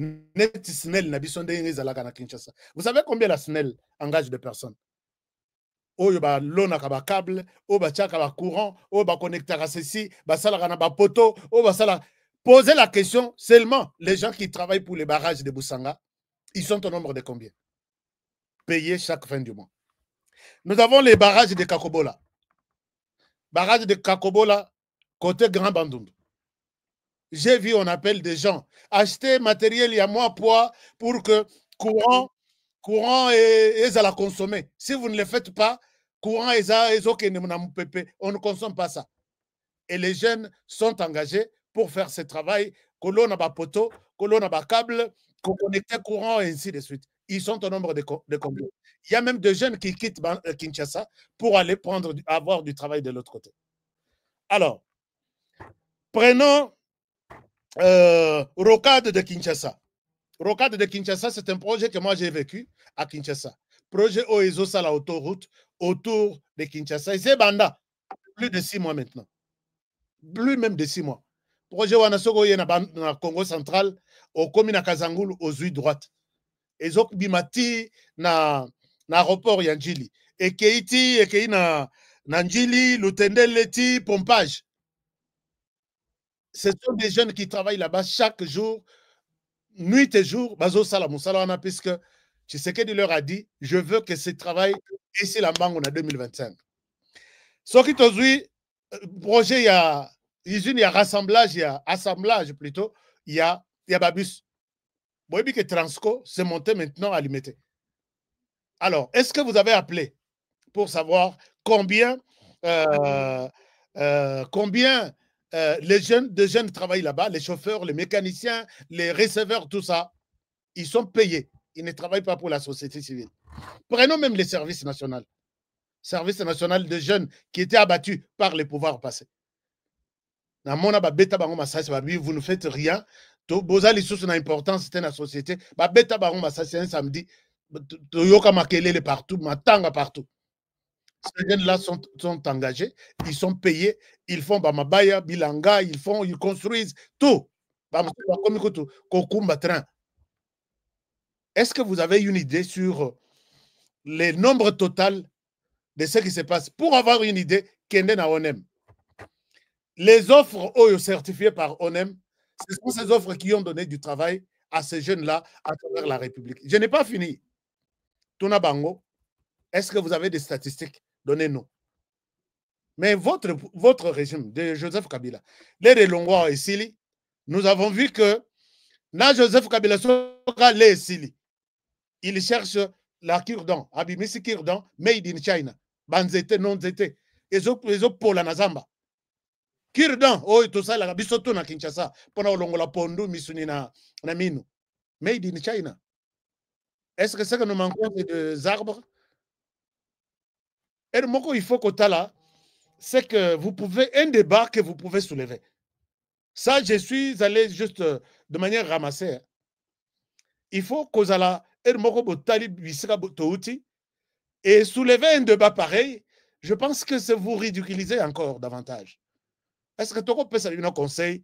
Vous savez combien la SNEL engage de personnes? Oyo ba lona ka ba câble, o ba tchaka ba courant, o ba connecteur à ceci, ba sala kana ba poto, o ba sala. Posez la question seulement les gens qui travaillent pour les barrages de Boussanga, ils sont au nombre de combien? Payés chaque fin du mois. Nous avons les barrages de Kakobola. Barrage de Kakobola, côté Grand Bandundu. J'ai vu, on appelle des gens acheter matériel, il y a moins poids pour que courant et à la consommer. Si vous ne le faites pas, courant et on ne consomme pas ça. Et les jeunes sont engagés pour faire ce travail, que l'on a des poteaux, que l'on a des câbles, qu'on connecte courant et ainsi de suite. Ils sont au nombre de combien. Il y a même des jeunes qui quittent Kinshasa pour aller avoir du travail de l'autre côté. Alors, prenons Rocade de Kinshasa. Rocade de Kinshasa, c'est un projet que moi j'ai vécu à Kinshasa. Projet Oezo Sala autoroute autour de Kinshasa. Et c'est Banda, plus de 6 mois maintenant. Plus même de 6 mois. Projet Wanasoko est dans Congo central, au commune à Kazangulu, aux huit droites. Et Zok Bimati, na aéroport Yanjili. Et Keiti, et Kei na Njili, Lutendeleti, pompage. Ce sont des jeunes qui travaillent là-bas chaque jour, nuit et jour, Bazo Salamou Salana, puisque Tshisekedi leur a dit, je veux que ce travail ici la banque en 2025. Ce qui aujourd'hui, projet, il y a usine, il y a rassemblage, il y a assemblage plutôt, il y a Babus. Vous voyez que Transco s'est monté maintenant à Limité. Alors, est-ce que vous avez appelé pour savoir combien les jeunes travaillent là-bas, les chauffeurs, les mécaniciens, les receveurs, tout ça, ils sont payés. Ils ne travaillent pas pour la société civile. Prenons même les services nationaux. Service national de jeunes qui étaient abattus par les pouvoirs passés. Vous ne faites rien. Bozali sous une importance, c'était la société. C'est un samedi. Partout, matanga partout. Ces jeunes-là sont engagés, ils sont payés, ils font Bamabaya, Bilanga, ils construisent tout. Est-ce que vous avez une idée sur les nombres total de ce qui se passe? Pour avoir une idée, Kenden à ONEM. Les offres certifiées par ONEM, ce sont ces offres qui ont donné du travail à ces jeunes-là à travers la République. Je n'ai pas fini. Tuna Bango, est-ce que vous avez des statistiques? Donnez-nous. Mais votre régime de Joseph Kabila, les Relongwa et Sili, nous avons vu que na Joseph Kabila sera les Sili. Il cherche la cure-dent, Abimisi cure-dent, made in China. Banzete, non-zete. Ils ont pour la Nazamba. Cure-dent, oh, tout ça, la bisoto na Kinshasa, pendant la pondu, misuni na minu. Made in China. Est-ce que c'est que nous manquons des arbres? Et le mot qu'il faut que là, c'est que vous pouvez, un débat que vous pouvez soulever. Ça, je suis allé juste de manière ramassée. Il faut que et soulever un débat pareil, je pense que c'est vous ridiculiser encore davantage. Est-ce que tu peux saluer un conseil?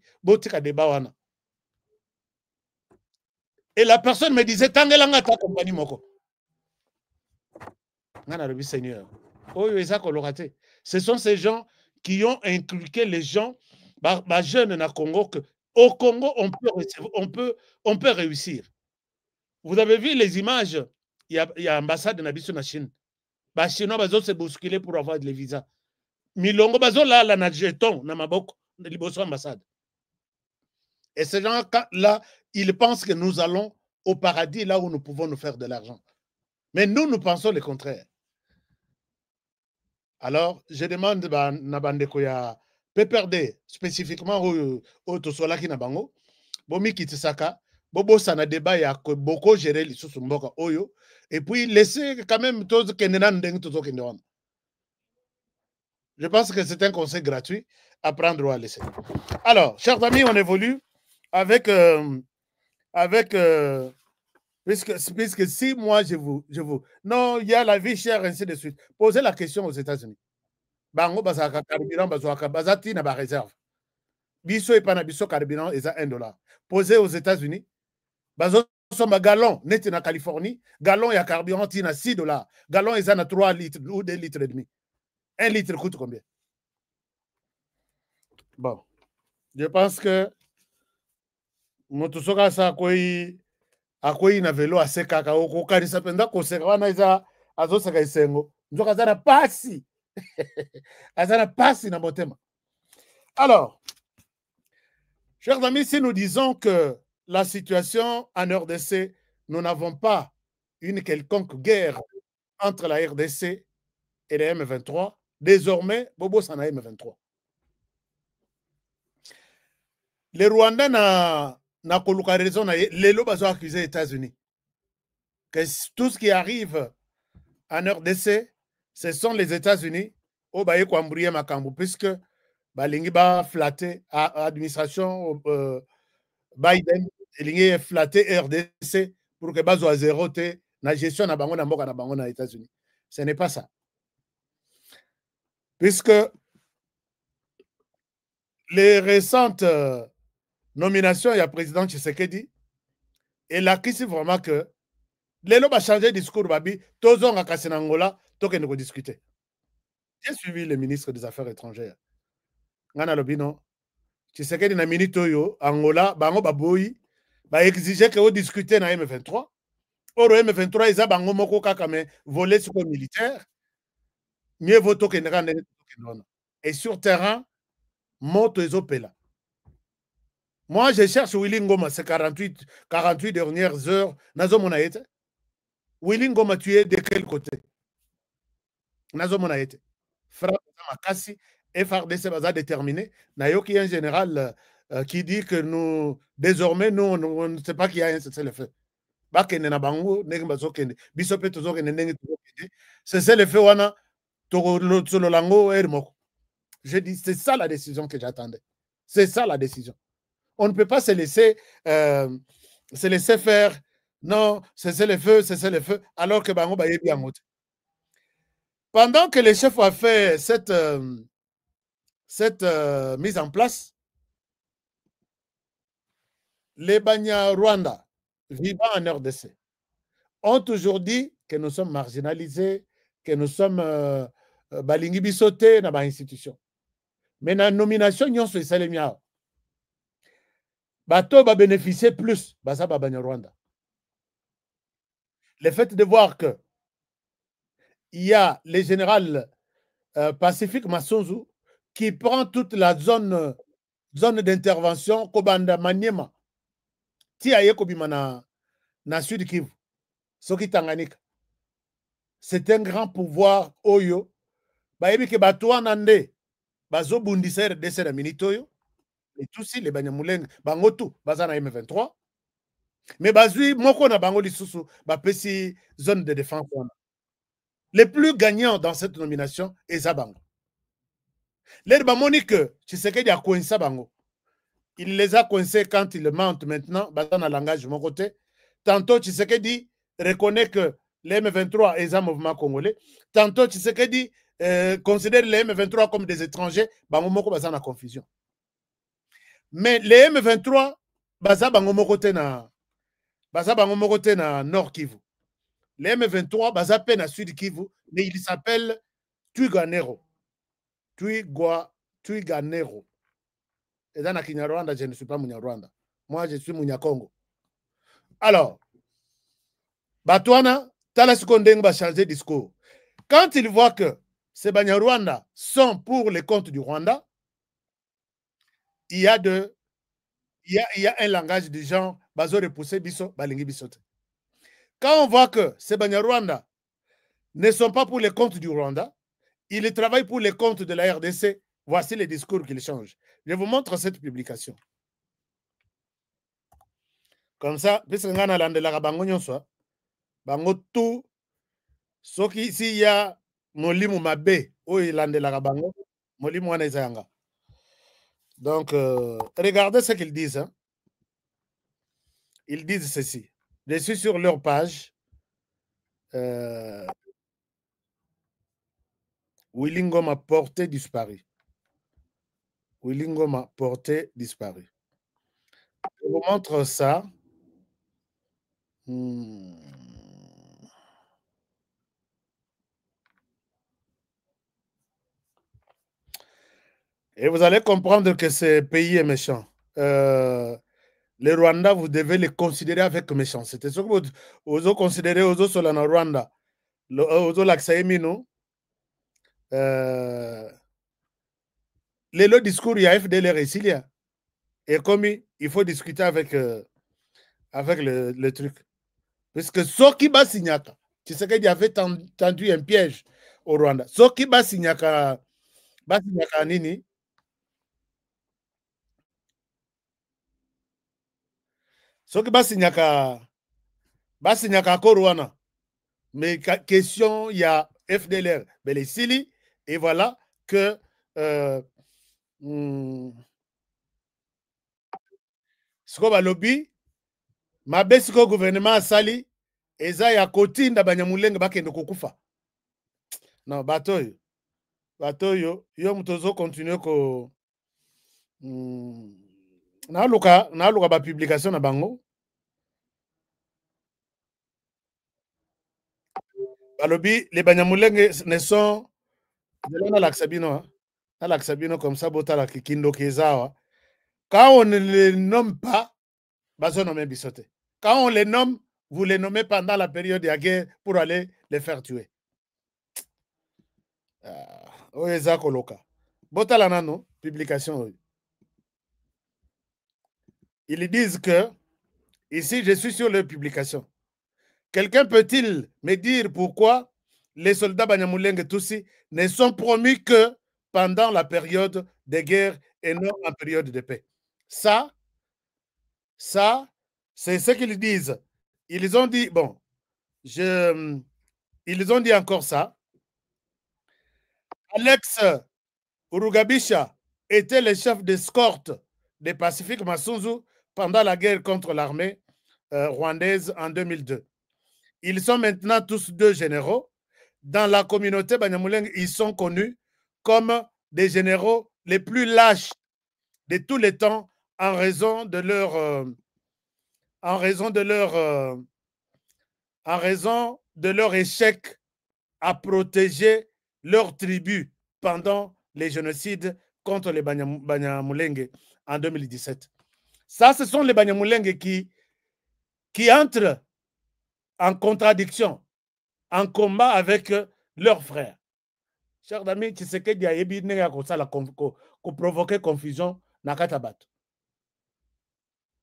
Et la personne me disait, Tangelanga ta compagnie moko. Ce sont ces gens qui ont inculqué les gens, jeunes na Congo, que au Congo, on peut réussir. Vous avez vu les images, il y a l'ambassade de Nabiso na Chine. Les Chinois ont se bousculer pour avoir des visas. Milongo bazo là na jeton na maboko de l'Iboso ambassade. Et ces gens-là, ils pensent que nous allons au paradis, là où nous pouvons nous faire de l'argent. Mais nous pensons le contraire. Alors, je demande à Nabandeko ya PPRD, spécifiquement au Tosolaki Nabango, Bomi Kitisaka, Bobo Sana débat ya que beaucoup gérer les sous mboka oyo, et puis laisser quand même tous Kenenan Deng tout Kendewan. Je pense que c'est un conseil gratuit à prendre ou à laisser. Alors, chers amis, on évolue avec puisque si moi je vous non, il y a la vie chère, ainsi de suite. Posez la question aux États-Unis. Bango bazaka carburant bazwaka bazati na ba réserve. Biso et pana biso carburant est à $1. Posez aux États-Unis. Bazo soma gallon net na Californie, gallon ya carburant tina $6. Gallon est à 3 litres ou 2 litres et demi. 1 litre coûte combien? Bon, je pense que motosoka sa akwei na velo aseka ka okokanisa penda koseka wana iza azoseka isengo nzoka aza na pasi aza na pasi na motema. Alors, chers amis, si nous disons que la situation en RDC, nous n'avons pas une quelconque guerre entre la RDC et les M23, désormais, Bobo s'en a M23. Les Rwandais na koluka raison na lelo bazo accuser les États-Unis que tout ce qui arrive en RDC, ce sont les États-Unis au baye ko embrouiller makambo puisque balingi ba flatter à administration Biden elingi flatter RDC pour que bazo a zéro te na gestion na bango na mboka na bango na États-Unis. Ce n'est pas ça. Puisque les récentes nominations, il y a le président Tshisekedi, et là, qui c'est vraiment que les lobes a changé de discours, babi, tous ont cassé Angola, tous ont discuté. J'ai suivi le ministre des Affaires étrangères. Ngana lobino, Tshisekedi na minute yo, Angola, bango baboyi, ba exigeait que vous discutez na M23. Or, M23, ils ont bango moko kakame volé sur le militaire. Mieux vaut que ne. Et sur terrain, moto ezopela. Moi, je cherche Willy Ngoma ces 48 dernières heures. Nazo monaete. Willy Ngoma, tu es de quel côté? Nazo monaete. Frappe Makassi, FRDC va déterminer. Nayoki un général qui dit que nous, désormais, nous, on ne sait pas qui a un cessez-le-feu. Bakene na bango, nenge bazokende. Bisope tozokende nenge tozokende. Cessez-le-feu wana, tokolo lango ermoko. Je dis, c'est ça la décision que j'attendais. C'est ça la décision. On ne peut pas se laisser faire. Non, cessez le feu, alors que Bango Baye bien monté. Pendant que les chefs ont fait cette mise en place, les Banyarwanda vivant en RDC ont toujours dit que nous sommes marginalisés, que nous sommes balingi bisoté dans l'institution. Mais dans la nomination, nous sommes salémiao. Bato va bénéficier plus, Basa Banyarwanda. Le fait de voir que il y a le général Pacifique Massonzou qui prend toute la zone d'intervention Kobanda Maniema. Tiaye Kobimana na Sud Kivu. Soki Tanganyika. C'est un grand pouvoir Oyo. Bayebi ke Batoa Nande. Bazo Bundisere Desera Minitoyo. Et tous les Banyamuleng, Bangotu, Bazana M23. Mais Bazui, Moko na Bango Lisusu, Bapesi zone de défense. Les plus gagnants dans cette nomination est Zabango. Les Bamonique, Tshisekedi a coincé Bango. Il les a coincés quand il monte maintenant, dans le langage de mon côté. Tantôt, Tshisekedi reconnaît que les M23 est un mouvement congolais. Tantôt, Tshisekedi considère les M23 comme des étrangers. Bango Moko bazana la confusion. Mais les M23, baza bango mokote na Nord Kivu. Les M23, baza pe na Sud Kivu, mais il s'appelle Twiganero. Twiganero. Et dans la Kinyarwanda, je ne suis pas Munyarwanda. Moi, je suis Munyakongo. Alors, Batouana, Talasukondeng va changer de discours. Quand il voit que ces Banyarwanda sont pour les comptes du Rwanda, il y a un langage de gens, bazo repoussé biso, balingi bisote. Quand on voit que ces Banyarwanda ne sont pas pour les comptes du Rwanda, ils travaillent pour les comptes de la RDC, voici les discours qu'ils changent. Je vous montre cette publication. Comme ça, puisque nous avons la bango nyonso, bango tout, ce qui ici y a molimu mabe, ou il la bango, molimu wana izanga. Donc, regardez ce qu'ils disent. Hein. Ils disent ceci. Je suis sur leur page. Willingham a porté disparu. Willingham a porté disparu. Je vous montre ça. Et vous allez comprendre que ce pays est méchant. Les Rwandais, vous devez les considérer avec méchanceté. Ce que vous considérez aux Solana Rwanda, aux Laksaemino, le discours, il y a FDLR ici, et comme il faut discuter avec, avec le truc. Parce que Soki Basignaka, tu sais qu'il y avait tendu un piège au Rwanda. Soki Basignaka Nini, Soki Basignaka Rwanda. Mais question, il y a FDLR, mais les Sili, et voilà que ce qu'on va lobby, ma baisse au gouvernement a sali, et ça y a côté d'Abanyamuleng bakendo kokufa. Non, batoyo, yo mutozo continue ko na luka ba publication na bango. Balobi, les Banyamuleng ne sont dans l'Axabino comme ça, Botala Kikindo Kezawa. Quand on ne les nomme pas, bazo nommé Bissote. Quand on les nomme, vous les nommez pendant la période de la guerre pour aller les faire tuer. Oeza Koloka. Botala Nano, publication. Ils disent que, ici je suis sur leur publication. Quelqu'un peut-il me dire pourquoi les soldats Banyamuleng Tutsi ne sont promus que pendant la période de guerre et non en période de paix? Ça, c'est ce qu'ils disent. Ils ont dit, bon, ils ont dit encore ça. Alex Urugabisha était le chef d'escorte de Pacifique Massunzu pendant la guerre contre l'armée rwandaise en 2002. Ils sont maintenant tous deux généraux. Dans la communauté Banyamuleng, ils sont connus comme des généraux les plus lâches de tous les temps en raison de leur échec à protéger leur tribu pendant les génocides contre les Banyamulenge en 2017. Ça, ce sont les Banyamulenge qui entrent en contradiction, en combat avec leurs frères. Chers amis, tu sais que provoquer confusion na katabat.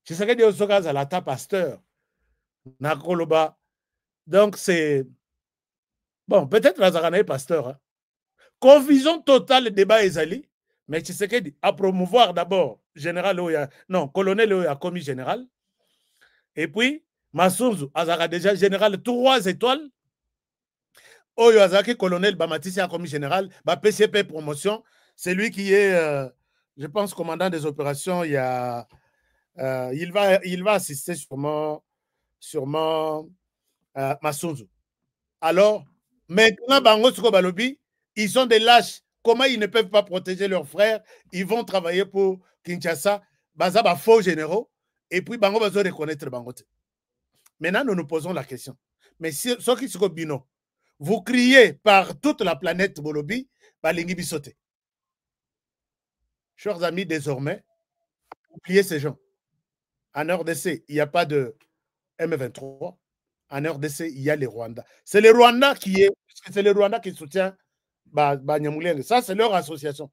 Tu sais que Soka Zalata pasteur na koloba. Donc c'est bon, peut-être Razarane pasteur. Hein. Confusion totale le débat Ezali, mais tu sais que à promouvoir d'abord général Oya, non, colonel Oya commis général. Et puis Massunzu Azara déjà général 3 étoiles. Oyo Azaki colonel Bamatisi a commis général, ba PCP promotion, c'est lui qui est je pense commandant des opérations, il va assister sûrement Massunzu. Alors maintenant Bango Suko Balobi, ils sont des lâches. Comment ils ne peuvent pas protéger leurs frères? Ils vont travailler pour Kinshasa, Bazaba faux généraux, et puis Bango va reconnaître Bangote. Maintenant, nous nous posons la question. Mais si ce qui se bino, vous criez par toute la planète Bolobi, Balingi Bissote. Chers amis, désormais, oubliez ces gens. En RDC, il n'y a pas de M23. En RDC, il y a les Rwandais. C'est les Rwandais qui soutient Banyamulenge. Ça, c'est leur association.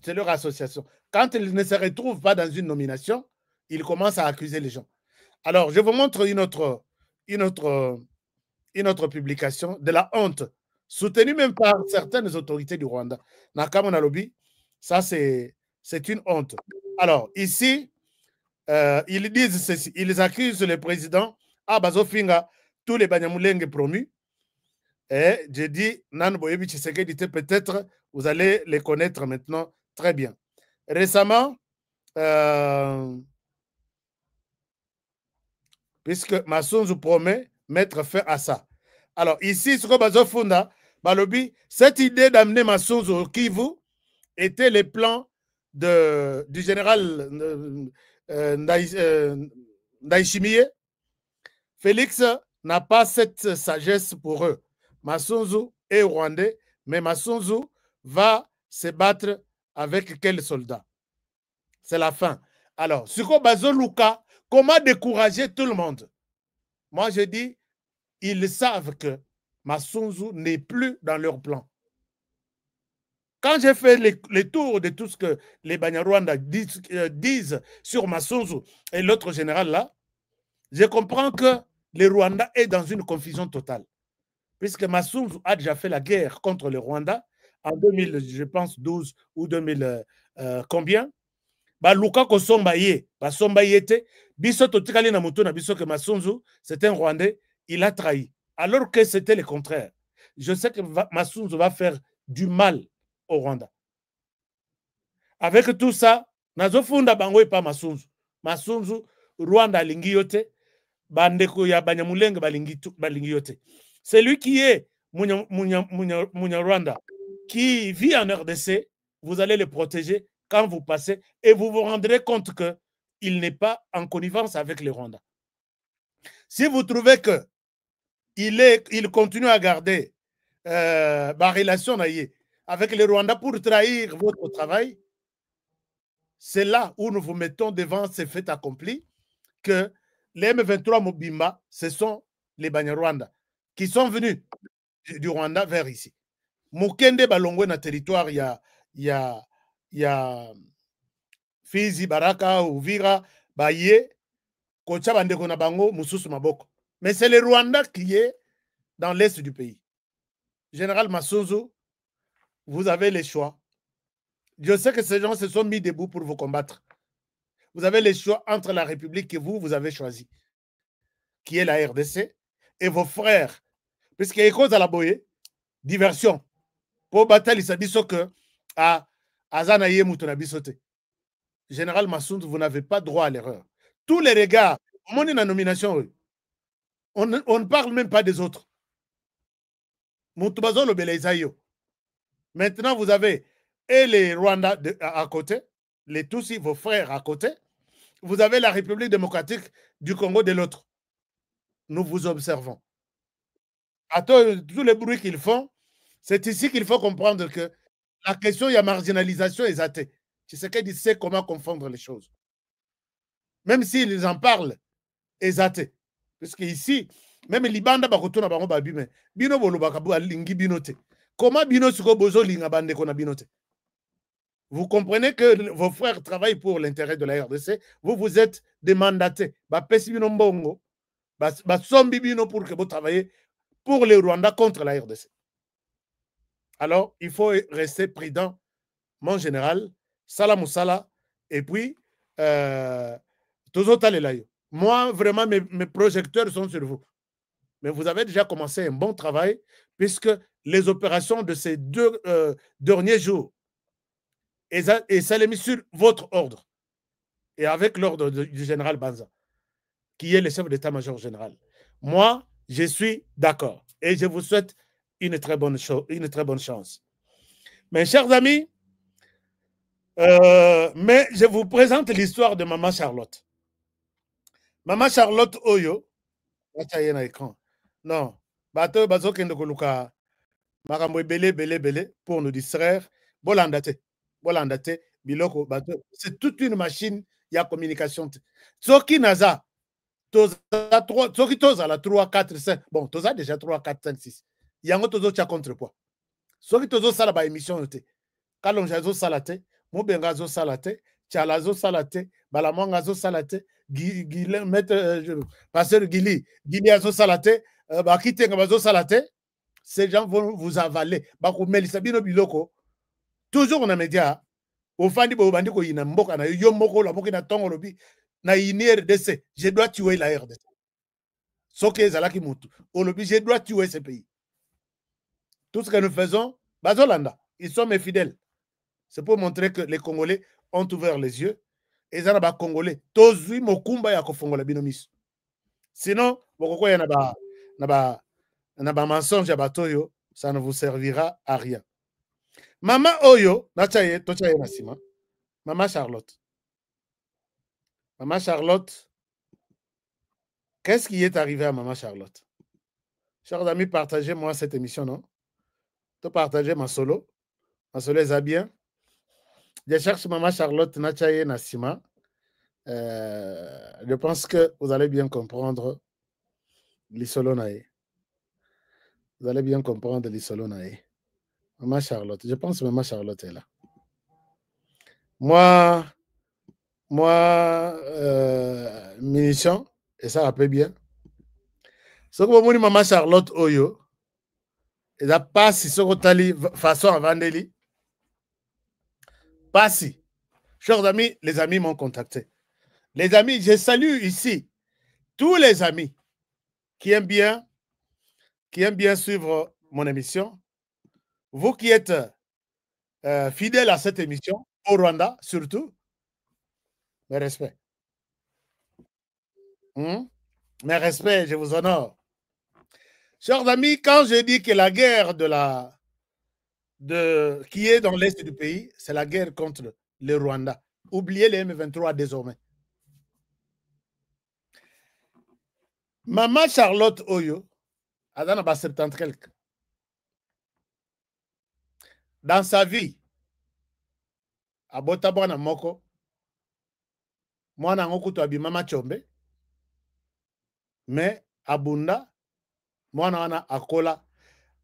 C'est leur association. Quand ils ne se retrouvent pas dans une nomination, ils commencent à accuser les gens. Alors, je vous montre une autre publication de la honte, soutenue même par certaines autorités du Rwanda. Nakamona Lobby, ça c'est une honte. Alors, ici, ils disent ceci, ils accusent le président Abazofinga, tous les Banyamulenge promus. Et je dis, Nan Boyebi Tshisekedi, peut-être vous allez les connaître maintenant très bien. Récemment, puisque Massunzu promet mettre fin à ça. Alors ici, ce que Bazofunda, Balobi, cette idée d'amener Massunzu au Kivu était le plan du général Ndayishimiye. Félix n'a pas cette sagesse pour eux. Massunzu est rwandais, mais Massunzu va se battre avec quel soldat? C'est la fin. Alors, Suko Bazoluka, comment décourager tout le monde? Moi, je dis, ils savent que Masunzu n'est plus dans leur plan. Quand j'ai fait les tours de tout ce que les Banyarwanda disent sur Masunzu et l'autre général là, je comprends que le Rwanda est dans une confusion totale. Puisque Masunzu a déjà fait la guerre contre le Rwanda en 2000, je pense, 12 ou 2000, combien? Luka Kosomba ye, Basomba yete, biso totikali na mutu na biso que Masunzu, c'est un Rwandais, il a trahi. Alors que c'était le contraire. Je sais que Masunzu va faire du mal au Rwanda. Avec tout ça, nazofunda bango pa Masunzu. Masunzu, Rwanda alingi yote, bandeko ya Banyamulenge balingi yote. Celui qui est Munya Rwanda, qui vit en RDC, vous allez le protéger quand vous passez et vous vous rendrez compte qu'il n'est pas en connivence avec les Rwandais. Si vous trouvez qu'il continue à garder ma relation avec les Rwandais pour trahir votre travail, c'est là où nous vous mettons devant ces faits accomplis que les M23 Mobimba, ce sont les Banyarwanda qui sont venus du Rwanda vers ici. Mukende balongwe na territoire ya Fizi, Baraka, Uvira, Baye, Kocha bandeko na bango, Mususu Maboko. Mais c'est le Rwanda qui est dans l'est du pays. Général Masunzu, vous avez les choix. Je sais que ces gens se sont mis debout pour vous combattre. Vous avez les choix entre la République que vous avez choisi, qui est la RDC, et vos frères. Puisqu'il y a cause à la boye, diversion. Pour bataille, ça dit que à Azanaye Moutonabisote. Général Masunzu, vous n'avez pas droit à l'erreur. Tous les regards, on est dans la nomination. On ne parle même pas des autres. Maintenant, vous avez et les Rwandais à côté, les Tutsis, vos frères à côté. Vous avez la République démocratique du Congo de l'autre. Nous vous observons. À tous les bruits qu'ils font, c'est ici qu'il faut comprendre que la question, il y a marginalisation et athée. Tshisekedi sait comment confondre les choses. Même s'ils en parlent, athée. Parce qu'ici, même les bandes bakotuna bango babime, bino bolo bakabu alingi binote. Comment bino suko bozo linga bande kona binote? Vous comprenez que vos frères travaillent pour l'intérêt de la RDC, vous êtes des mandatés. Ba pesi bino mbongo, ba sombi bino pour que vous travaillez pour les Rwandais contre la RDC. Alors, il faut rester prudent, mon général, Salam Moussala, et puis, moi, vraiment, mes projecteurs sont sur vous. Mais vous avez déjà commencé un bon travail, puisque les opérations de ces deux derniers jours, et ça l'est mis sur votre ordre, et avec l'ordre du général Banza, qui est le chef d'état-major général. Moi, je suis d'accord, et je vous souhaite une très bonne chance. Mes chers amis, mais je vous présente l'histoire de Maman Charlotte. Maman Charlotte Oyo, non, bato bazokende koluka makambo belé pour nous distraire. Bolandate, biloko bato, c'est toute une machine, il y a communication. Soki naza, soki toza la 3, 4, 5, bon, toza déjà 3, 4, 5, 6. Yango tozo tia contrepoids. Soki tozo sala ba émission te. Kalonja zo salate, Mobenga zo salate, Tchala zo salate, Balamanga zo salate, Pasteur Gili zo salate, Bakitenga zo salate. Ces gens vont vous avaler. Bako melisa bino biloko. Toujours on a média. Au fandi bo bandi ko yina mboka na yo moko la moko na tongo lobi na yini RDC. Je dois tuer la RDC. Soke zalaki mutu. Olobi je dois tuer ce pays. Tout ce que nous faisons, Bazolanda, ils sont mes fidèles. C'est pour montrer que les Congolais ont ouvert les yeux. Et ça n'a Congolais. Tozui mokumba ya kofongola binomis. Sinon, bokoko ya na ba mensonge ya batoyo, ça ne vous servira à rien. Maman Oyo, nachaye, tochaye nasima. Maman Charlotte. Maman Charlotte, qu'est-ce qui est arrivé à Maman Charlotte? Chers amis, partagez-moi cette émission, non? De partager ma solo est bien. Je cherche Maman Charlotte Nachaye Nassima. Je pense que vous allez bien comprendre les solo nae. Vous allez bien comprendre l'isolo nae. Maman Charlotte, je pense que Maman Charlotte est là. Moi, munition, et ça rappelle bien. Ce que vous Maman Charlotte Oyo, et ça passe si ce que façon à Vandeli. Pas si. Chers amis, les amis m'ont contacté. Les amis, je salue ici tous les amis qui aiment bien suivre mon émission. Vous qui êtes fidèles à cette émission, au Rwanda surtout, mes respects. Mes respects, je vous honore. Chers amis, quand je dis que la guerre qui est dans l'est du pays, c'est la guerre contre le Rwanda. Oubliez les M23 désormais. Maman Charlotte Oyo, Adana ba 70 quelques. Dans sa vie, à Botabwana Moko, mwana ngoku to abimama chombe, mais abunda, mwana wana akola,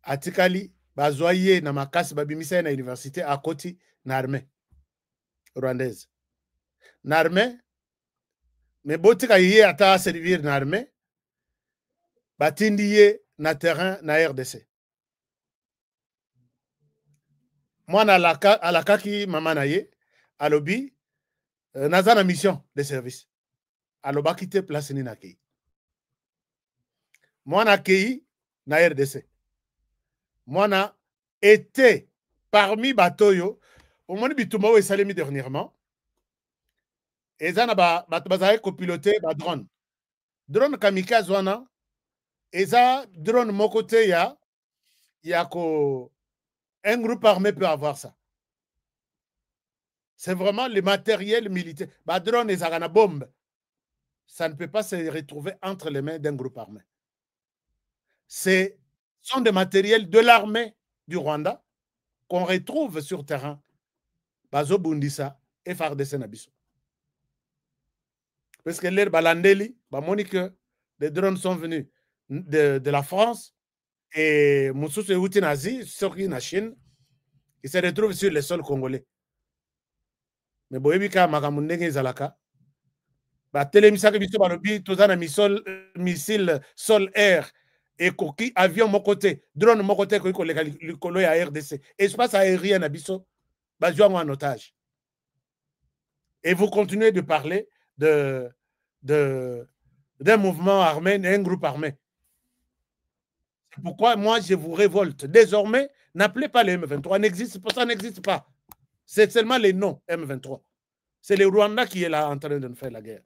atikali, bazwaye na makasi babimisa na université à Koti na armée rwandaise. Na armée, mais botika yé ata servir na armée, batindi ye na terrain na RDC. Mwana alakaki mama na ye, alobi, naza na mission de service. Aloba kite place ni na kei. Mwana kei na RDC. Mwana était parmi batoyo. Au moins bitumba ou esalemi dernièrement. Eza na bazaye copiloter ba drone. Drone kamikaze wana. Eza drone mon côté ya ko un groupe armé peut avoir ça. C'est vraiment le matériel militaire. Ba drone et na bombe. Ça ne peut pas se retrouver entre les mains d'un groupe armé. Ce sont des matériels de l'armée du Rwanda qu'on retrouve sur terrain. Bazo Bundisa et FARDC Nabiso. Parce que l'air Balandeli, que les drones sont venus de la France et Moussous et Outinazi, sur la Chine, ils se retrouvent sur les sols congolais. Mais Boyebika Makamundenge Zalaka, Télémisaka Biso Barobi, Tozana missile sol-air et coquille avion mon côté, drone mon côté, le colo à RDC, espace aérien Nabiso, Bajo en otage. Et vous continuez de parler d'un mouvement armé, d'un groupe armé. C'est pourquoi moi je vous révolte. Désormais, n'appelez pas les M23, ça n'existe pas. C'est seulement les noms M23. C'est le Rwanda qui est là en train de nous faire la guerre.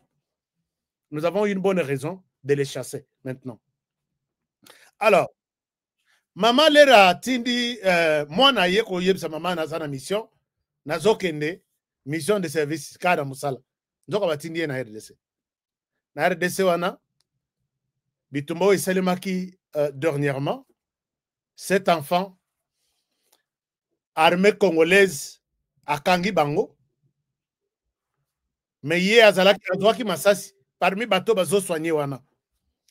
Nous avons une bonne raison de les chasser maintenant. Alors, maman lera tindi moi na yeko yebsa maman na sana mission na zokende mission de service kada musala. Nzoka batindi na RDC. Na RDC wana bitumbo esalemaki dernièrement cet enfant armée congolaise akangi bango mais ye azwaki masasi parmi bato bazo soigner wana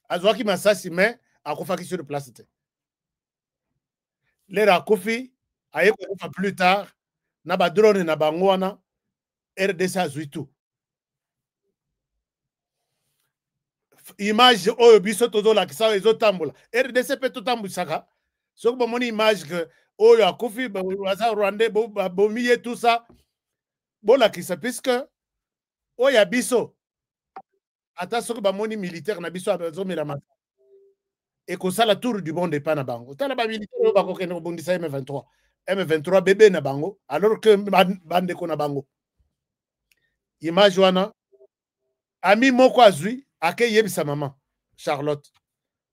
azwaki masasi mais akufaki sur place te lera akufi aye kufa plus tard na ba drone na bango wana RDC azwi tout image oyo biso tozolakisa ezotambola RDC mpe totambwisaka soki bomoni image que oyo akufi baza rwandais bomi ye tout ça bolakisa puisque oyo ya biso ata soki bamoni militaire na biso azomela mata ekosala tour du monde epa na bango tala bamilitaire oyo bakokende kobundisa M23 bebe na bango alors que bandeko na bango image wana ami moko azwi ake yebisa maman Charlotte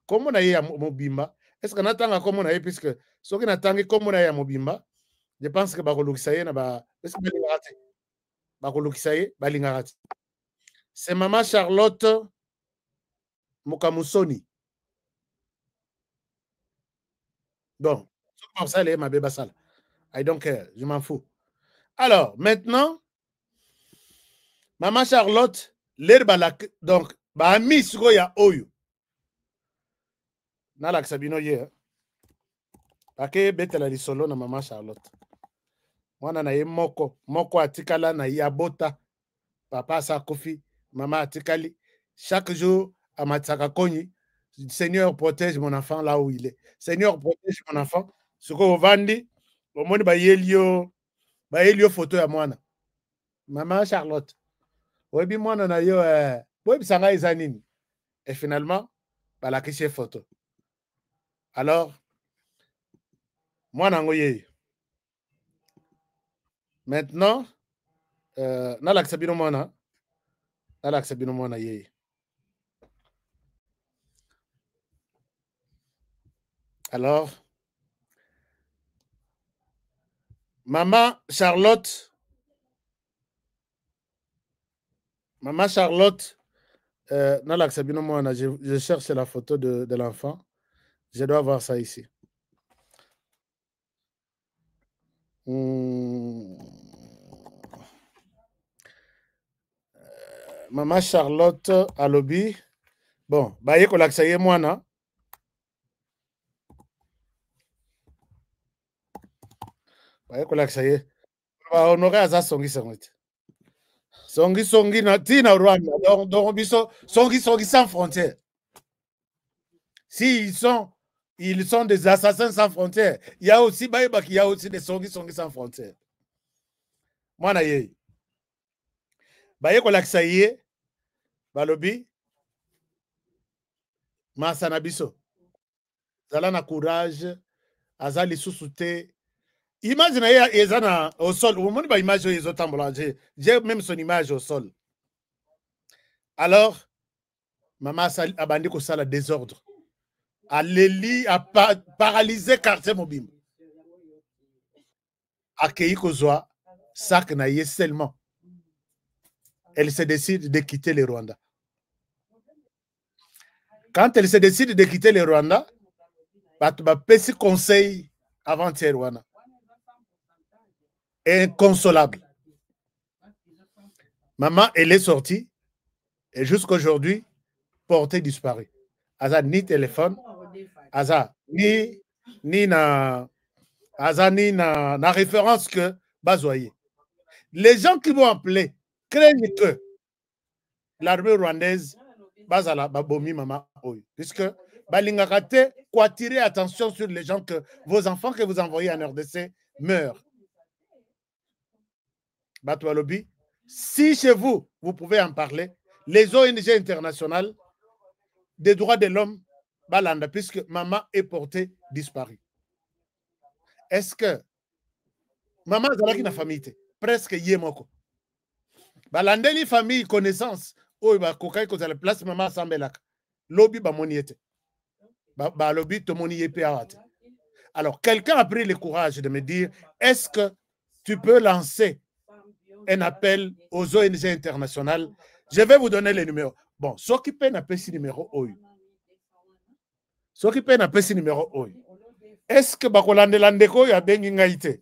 komo na ye ya mobimba est-ce que natanga komo na ye puisque soki natangi komo na ye ya mobimba je pense que bakolukisa ye na ba est-ce que balingaka te bakolukisa ye balingaka te c'est maman Charlotte Mokamusoni donc ça elle est ma bébé sale I don't care je m'en fous alors maintenant maman Charlotte l'herbalak donc ba ami siko ya oyo nalakisa bino ye Ake betela lisolo na Maman Charlotte. Mwana na ye moko atikala na ye abota. Papa sa kofi, maman atikali. Chaque jour, à Matsaka Koni, Seigneur protège mon enfant là où il est. Seigneur protège mon enfant. Ce qu'on vandi, au moins ba yelio photo ya mwana. Maman Charlotte. Webi mwana na yo webi sanga izanini. Et finalement, ba la kiche photo. Alors, mwana ngoye. Maintenant, nalak sabino mwana. Nalak sabino mwana yeye. Alors, Maman Charlotte, je cherche la photo de l'enfant. Je dois voir ça ici. Maman Charlotte à lobby. Bon, baye ko laksaye mwana. Baye ko laksaye. Ba honorer aza songi sangwete. Songi na tina Rwanda. Donc biso songi sans frontières. S'ils sont des assassins sans frontières, il y a aussi des songi sans frontières. Mwana ye. Baye ko laksaye. Balobi. Masana biso. Zala na courage. Azali sous-souté. Imagine Ezana au sol. Au moment où image j'ai même son image au sol. Alors, maman a bandé ko sala désordre. A Leli a paralysé quartier mobile. A Keyi Kozwa, sac na ye seulement. Elle se décide de quitter le Rwanda. Quand elle se décide de quitter le Rwanda, Batouba Pessi conseil avant-hier Rwanda. Inconsolable. Maman, elle est sortie et jusqu'aujourd'hui, portée disparue. Aza ni téléphone, Aza ni na référence que Bazoye. Les gens qui vont appeler craignent que l'armée rwandaise Bazala Babomi Mama Oyo. Puisque Balingakate, pour attirer attention sur les gens que vos enfants que vous envoyez en RDC meurent. Batoualobi, si chez vous, vous pouvez en parler, les ONG internationales des droits de l'homme, Balanda, puisque maman est portée disparue. Est-ce que maman Zalaki na famille, presque yemoko. Balanda li famille connaissance, oh ba kokai ko la place maman Sambelaka. Lobby ba moniete. Ba lobby to moniete awate. Alors quelqu'un a pris le courage de me dire, est-ce que tu peux lancer un appel aux ONG internationales? Je vais vous donner les numéros. Bon, ceux qui peuvent appeler ce numéro, ceux qui peuvent appeler ce numéro, est-ce que Bakolande Landeko y a bengi ngaïté?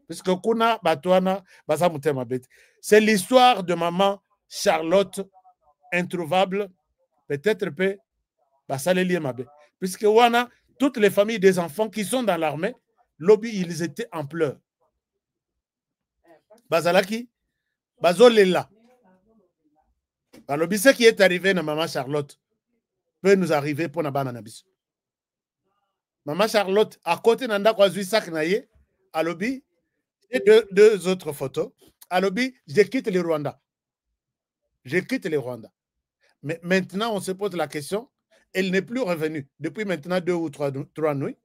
Parce que kuna batouana basa mutema bête. C'est l'histoire de maman Charlotte, introuvable, peut-être peut basa les liens mabe. Puisque wana toutes les familles des enfants qui sont dans l'armée, lobby ils étaient en pleurs. Bazalaki, Bazolela. Lobby ce qui est arrivé à maman Charlotte peut nous arriver pour Nabana Nabis. Maman Charlotte, à côté Nanda Kwazui Saknaye, à lobby, et deux autres photos. À lobby, je quitte le Rwanda. Je quitte le Rwanda. Mais maintenant, on se pose la question, elle n'est plus revenue. Depuis maintenant 2 ou 3 nuits.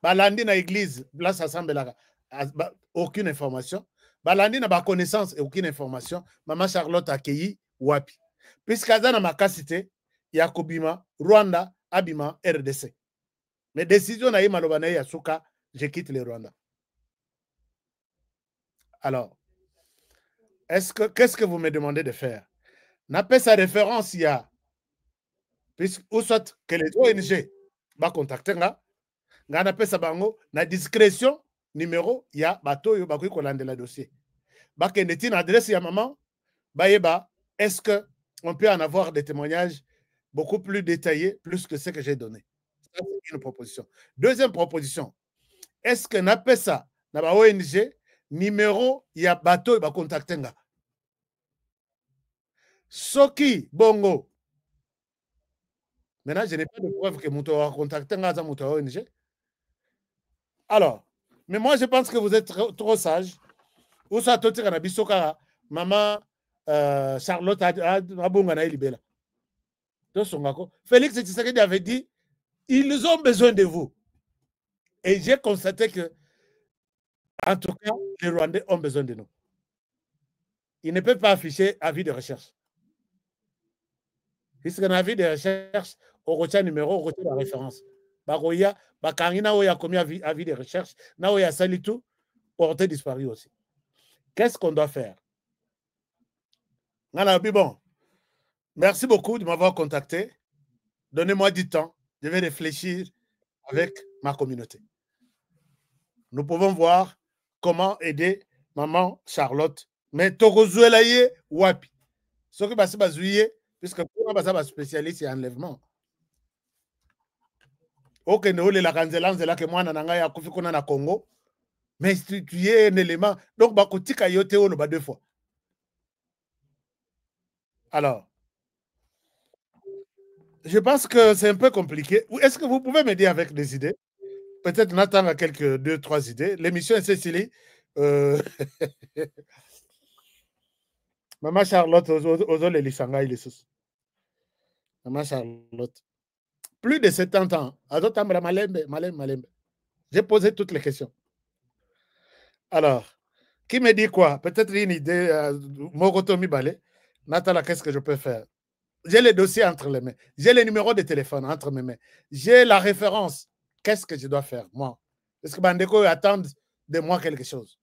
Balandi na église, place assemblée, aucune information. Balandi na ba connaissance et aucune information. Maman Charlotte a accueilli Wapi. Puisqu'Azana ma cité, Yakobima, Rwanda, Abima, RDC. Mais décision na Malobana Yasuka, je quitte le Rwanda. Alors, qu'est-ce que vous me demandez de faire? N'a pas sa référence, il y a, ou soit que les ONG va contacter, n'a pas sa bango, na discrétion, numéro, il y a, bateau, il y a la dossier. Bah, qu'il y a une adresse, il y a maman, bah, est-ce qu'on peut en avoir des témoignages beaucoup plus détaillés, plus que ce que j'ai donné? une proposition. Deuxième proposition, est-ce que n'a pas ça, n'a pas ONG, numéro, il y a bateau, il va contacter nga. Soki, bongo. Maintenant, je n'ai pas de preuve que Mouto a contacté nga za Mouto ONG. Alors, mais moi, je pense que vous êtes trop sage. Ou ça, tout le monde maman Charlotte a bongana libéla. Félix Tshisekedi avait dit, ils ont besoin de vous. Et j'ai constaté que, en tout cas, les Rwandais ont besoin de nous. Ils ne peuvent pas afficher avis de recherche. Puisqu'un avis de recherche, on retient le numéro, on retient la référence. Baroya, Bakarina, il y a commis avis de recherche, là où il y a Salitou, porté disparu aussi. Qu'est-ce qu'on doit faire? Bon, merci beaucoup de m'avoir contacté. Donnez-moi du temps. Je vais réfléchir avec ma communauté. Nous pouvons voir comment aider maman Charlotte. Mais Togozuelaye Wapi. Ce qui va se baser, puisque pour un spécialiste en enlèvement. Ok, nous la canzelance là que moi nanga ya kufi kuna na Congo. Mais tu es un élément. Donc, bakotika yote ono ba 2 fois. Alors, je pense que c'est un peu compliqué. Est-ce que vous pouvez m'aider avec des idées? Peut-être n'attendre à quelques 2, 3 idées. L'émission est Cécilie. Maman Charlotte, Ozole Lisanga, il est sous. Maman Charlotte. Plus de 70 ans. Malembe. J'ai posé toutes les questions. Alors, qui me dit quoi? Peut-être une idée. Mogotomi Balé. Nathalie, qu'est-ce que je peux faire? J'ai les dossiers entre les mains. J'ai les numéros de téléphone entre mes mains. J'ai la référence. Qu'est-ce que je dois faire, moi? Est-ce que Bandeko attend de moi quelque chose?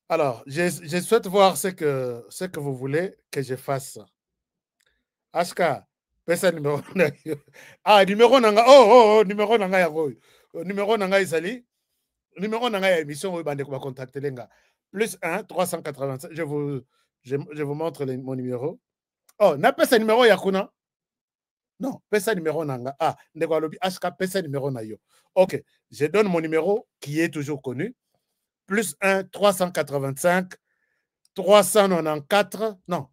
Alors, je souhaite voir ce que vous voulez que je fasse. Ashka, pesa numéro. Ah, numéro nanga. Oh, numéro nanga ya goy. Numéro nanga isali. Numéro nanga ya émission où Bandeko va contacter les gars. Plus 1, 385. Je vous montre mon numéro. Oh, n'a pas ce numéro yakuna? Non, pesa numéro nanga. Ah, ndeko alobi HK pesa numéro na yo. OK, je donne mon numéro qui est toujours connu. Plus 1 385 394 non.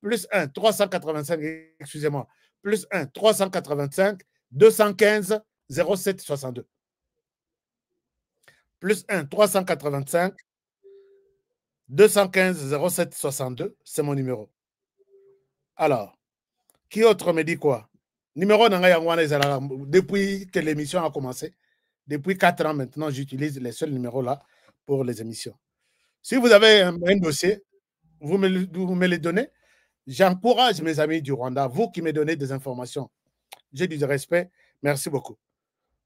Plus 1 385 excusez-moi. Plus 1 385 215 07 62. Plus 1 385 215 07 62, c'est mon numéro. Alors, qui autre me dit quoi? Numéro depuis que l'émission a commencé, depuis 4 ans maintenant, j'utilise les seuls numéros là pour les émissions. Si vous avez un dossier, vous me le donnez. J'encourage mes amis du Rwanda, vous qui me donnez des informations. J'ai du respect. Merci beaucoup.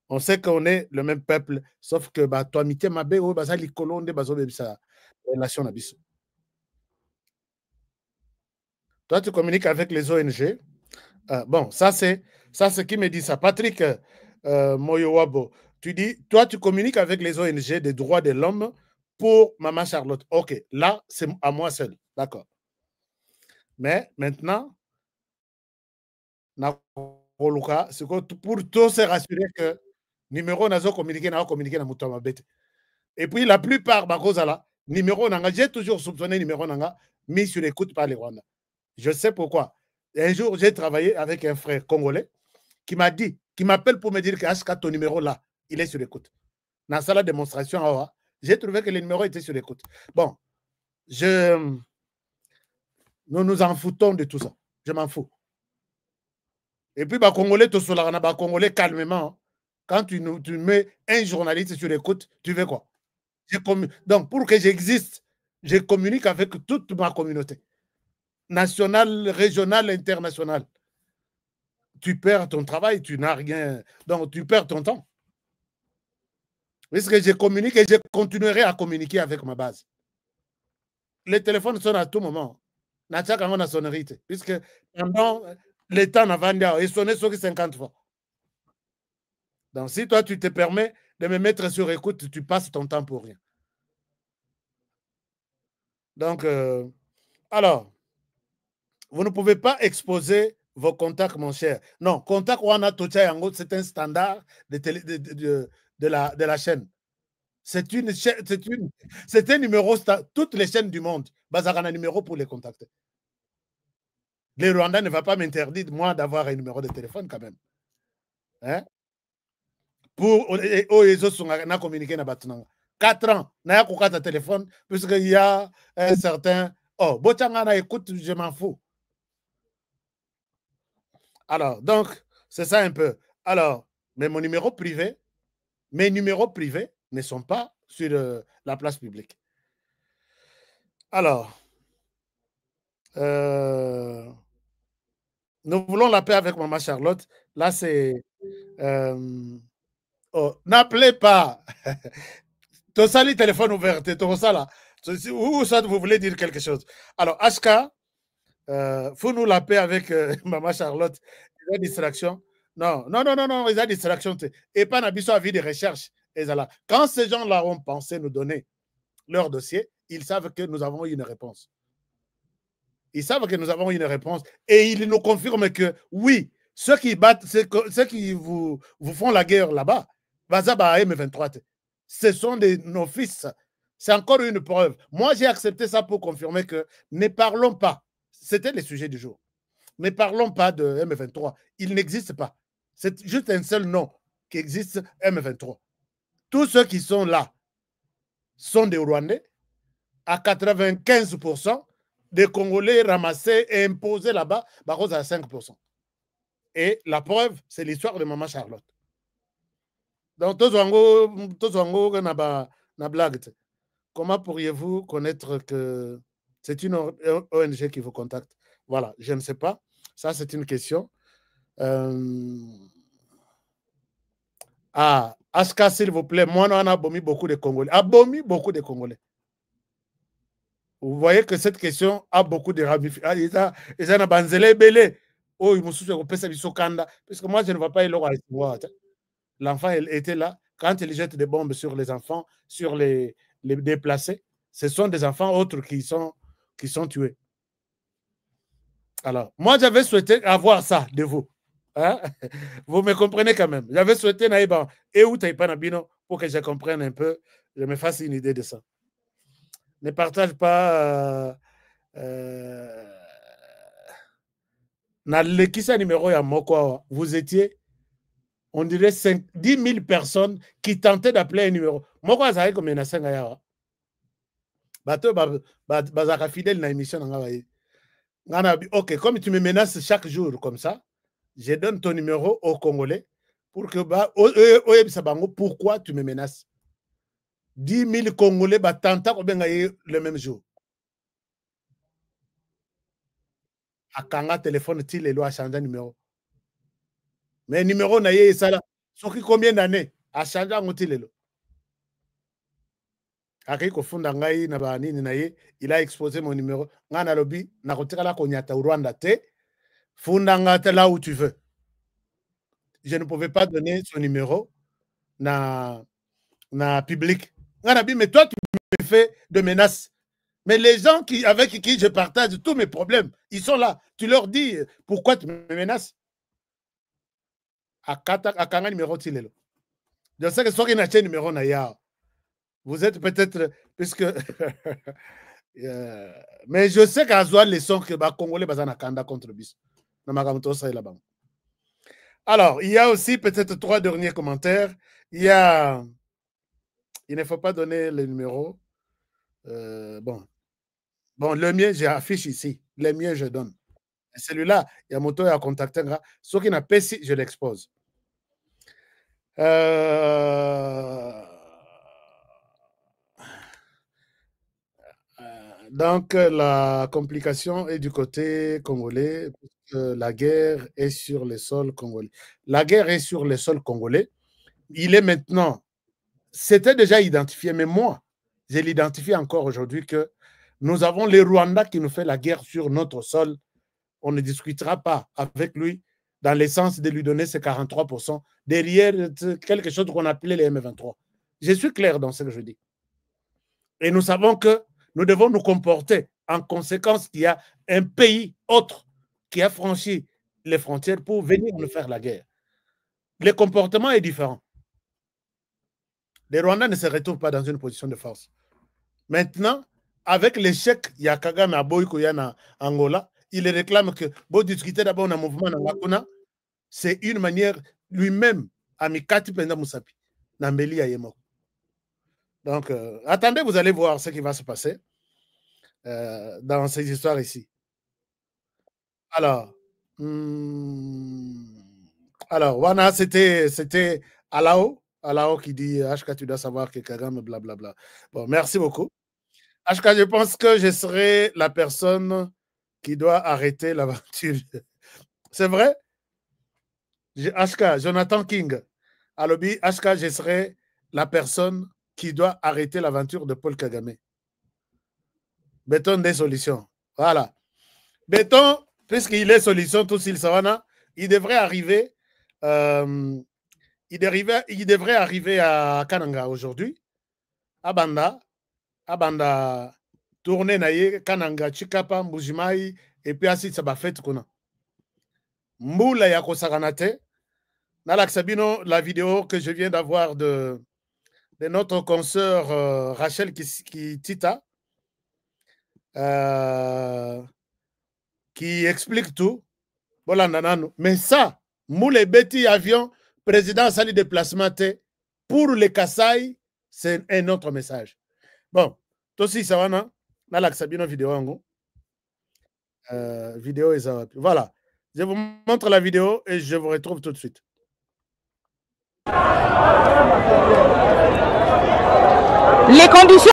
On sait qu'on est le même peuple, sauf que toi, mité mabe, les colons de sa relation à Bissau. Toi, tu communiques avec les ONG. Bon, ça c'est qui me dit ça. Patrick Moyowabo, tu dis, toi, tu communiques avec les ONG des droits de l'homme pour Maman Charlotte. OK, là, c'est à moi seul. D'accord. Mais maintenant, pour tous se rassurer que numéro n'a pas communiqué na Moutamabete. Et puis, la plupart, numéro nanga, j'ai toujours soupçonné numéro nanga, mis sur écoute par les Rwandais. Je sais pourquoi. Un jour, j'ai travaillé avec un frère congolais qui m'a dit, qui m'appelle pour me dire que HK, ton numéro là, il est sur écoute. Dans la démonstration, j'ai trouvé que le numéro était sur écoute. Bon, nous nous en foutons de tout ça. Je m'en fous. Et puis, Congolais, Congolais, calmement, quand tu mets un journaliste sur écoute, tu veux quoi? Donc, pour que j'existe, je communique avec toute ma communauté. Nationale, régionale, internationale. Tu perds ton travail, tu n'as rien. Donc, tu perds ton temps. Puisque je communique et je continuerai à communiquer avec ma base. Les téléphones sonnent à tout moment. N'a sonnerie. Puisque pendant le temps avant, il sonnait sur 50 fois. Donc, si toi, tu te permets de me mettre sur écoute, tu passes ton temps pour rien. Donc, alors, vous ne pouvez pas exposer vos contacts, mon cher. Non, contact Wana Tocha Yango, c'est un standard de la chaîne. C'est un numéro, toutes les chaînes du monde, Bazarana numéro pour les contacter. Les Rwandais ne va pas m'interdire, moi, d'avoir un numéro de téléphone quand même. Hein? Pour communiquer avec 4 ans, n'a pas de téléphone, puisqu'il y a un certain. Oh, Bochangana écoute, je m'en fous. Alors, donc, c'est ça un peu. Alors, mais mes numéros privés ne sont pas sur la place publique. Alors, nous voulons la paix avec Maman Charlotte. Là, c'est... oh, n'appelez pas. Ton sali téléphone ouvert, ton ça là. Ou ça, vous voulez dire quelque chose. Alors, HK, faut nous la paix avec Maman Charlotte. Il y a distraction. Non, il y a distraction. Et pas n'abisso à vie de recherche. Quand ces gens-là ont pensé nous donner leur dossier, ils savent que nous avons eu une réponse. Ils savent que nous avons une réponse et ils nous confirment que oui, ceux qui battent, ceux qui vous font la guerre là-bas, Bazaba M23, ce sont nos fils. C'est encore une preuve. Moi, j'ai accepté ça pour confirmer que ne parlons pas. C'était le sujet du jour. Ne parlons pas de M23. Il n'existe pas. C'est juste un seul nom qui existe, M23. Tous ceux qui sont là sont des Rwandais à 95%. Des Congolais ramassés et imposés là-bas, à 5%. Et la preuve, c'est l'histoire de Maman Charlotte. Donc, comment pourriez-vous connaître que c'est une ONG qui vous contacte? Voilà, je ne sais pas. Ça, c'est une question. Aska, s'il vous plaît, moi, on a abomi beaucoup de Congolais. Abomi beaucoup de Congolais. Vous voyez que cette question a beaucoup de ramifications. Puisque moi, je ne vois pas l'enfant était là. Quand il jette des bombes sur les enfants, sur les déplacés, ce sont des enfants autres qui sont tués. Alors, moi, j'avais souhaité avoir ça de vous. Hein? Vous me comprenez quand même. J'avais souhaité Naïba et où Taïpanabino pour que je comprenne un peu, je me fasse une idée de ça. Ne partage pas Nalekisa numéro ya Moko. Vous étiez, on dirait 10 000 personnes qui tentaient d'appeler un numéro. Moko a comme une asanga. Bato bazaka fidèle na émission. Ok, comme tu me menaces chaque jour comme ça, je donne ton numéro au Congolais pour que pourquoi tu me menaces. 10 000 Congolais tentent le même jour. Akanga téléphone il est a changé numéro. Mais numéro na ye ça là. Soki combien d'années a changé un lelo. Aki ko funda ngai na ba nini na ye, il a exposé mon numéro. Ngana lobi na kotikala ko nyata Rwanda te. Funda ngata là où tu veux. Je ne pouvais pas donner son numéro na public. Ngana bi mais toi tu me fais de menaces. Mais les gens avec qui je partage tous mes problèmes, ils sont là. Tu leur dis pourquoi tu me menaces. Akanga numéro tilelo. Je sais que soit qu'il n'a pas numéro naya. Vous êtes peut-être puisque mais je sais qu'à Zoal les sons que les Congolais bazana kanda contre bis. Alors, il y a aussi peut-être 3 derniers commentaires. Il ne faut pas donner le numéro. Bon, le mien, j'affiche ici. Le mien, je donne. Celui-là, il y a moto à contacter. Ce qui n'a pas si, je l'expose. Donc, la complication est du côté congolais. La guerre est sur le sol congolais. La guerre est sur le sol congolais. Il est maintenant... C'était déjà identifié, mais moi, je l'identifie encore aujourd'hui que nous avons les Rwandais qui nous fait la guerre sur notre sol. On ne discutera pas avec lui dans le sens de lui donner ces 43% derrière quelque chose qu'on appelait les M23. Je suis clair dans ce que je dis. Et nous savons que nous devons nous comporter en conséquence qu'il y a un pays autre qui a franchi les frontières pour venir nous faire la guerre. Le comportement est différent. Les Rwandais ne se retrouvent pas dans une position de force. Maintenant, avec l'échec, il y a Kagame à Boyko, Angola, il réclame que vous discutez d'abord un mouvement dans Wakuna. C'est une manière, lui-même, Amikati Penda Moussapi, Nambeli Ayemo. Donc, attendez, vous allez voir ce qui va se passer dans ces histoires ici. Alors, voilà, c'était Alao qui dit HK, tu dois savoir que Kagame, blablabla. Bon, merci beaucoup. HK, je pense que je serai la personne qui doit arrêter l'aventure. C'est vrai? HK, Jonathan King, à lobby, HK, je serai la personne qui doit arrêter l'aventure de Paul Kagame. Béton des solutions. Voilà. Béton, puisqu'il est solution, tout s'il savana, il devrait arriver. Il devrait arriver à Kananga aujourd'hui. À Banda, tourner naye Kananga, Chikapa, Mbujimai, et puis ainsi ça va faire tout qu'on a. Moula ya kosaganate. Nalak Sabino, la vidéo que je viens d'avoir de notre consoeur Rachel Kitita, qui explique tout. Mais ça, Moule Betty avion, président Sali déplacement, pour les Kassai, c'est un autre message. Bon, aussi ça va, non? Nalak Sabino vidéo, vidéo et ça. Voilà. Je vous montre la vidéo et je vous retrouve tout de suite. Les conditions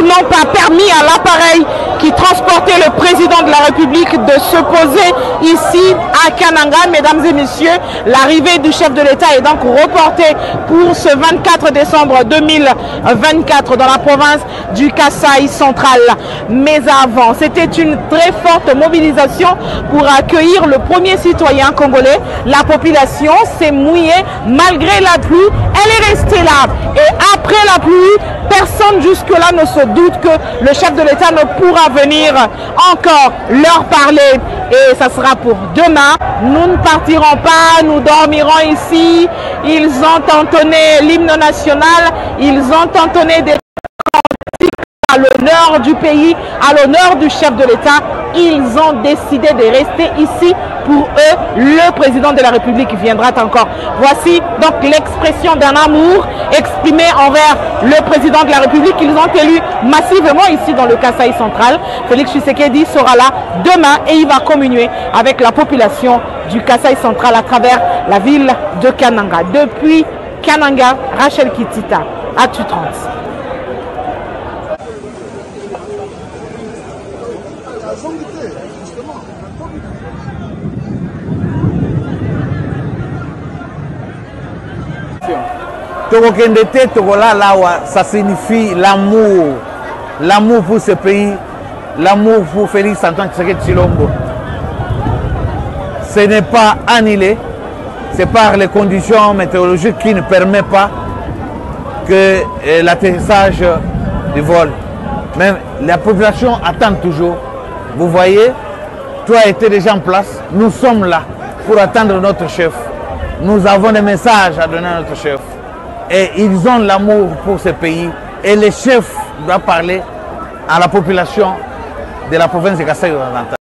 n'ont pas permis à l'appareil qui transportait le président de la République de se poser ici à Kananga. Mesdames et messieurs, l'arrivée du chef de l'État est donc reportée pour ce 24 décembre 2024 dans la province du Kasaï central. Mais avant, c'était une très forte mobilisation pour accueillir le premier citoyen congolais. La population s'est mouillée malgré la pluie. Elle est restée là. Et après la pluie, personne jusque-là ne se doute que le chef de l'État ne pourra venir encore leur parler. Et ça sera pour demain. Nous ne partirons pas, nous dormirons ici. Ils ont entonné l'hymne national, ils ont entonné des cantiques à l'honneur du pays, à l'honneur du chef de l'État. Ils ont décidé de rester ici. Pour eux, le président de la République viendra encore. Voici donc l'expression d'un amour exprimé envers le président de la République. Ils ont élu massivement ici dans le Kasaï central. Félix Tshisekedi sera là demain et il va communier avec la population du Kasaï central à travers la ville de Kananga. Depuis Kananga, Rachel Kitita, Actu 30. Ça signifie l'amour. L'amour pour ce pays, l'amour pour Félix Antoine Tshisekedi Tshilombo. Ce n'est pas annulé, c'est par les conditions météorologiques qui ne permettent pas que l'atterrissage du vol. Mais la population attend toujours. Vous voyez, tout a été déjà en place. Nous sommes là pour attendre notre chef. Nous avons des messages à donner à notre chef. Et ils ont l'amour pour ce pays. Et le chef doit parler à la population de la province de Kasaï-Oriental.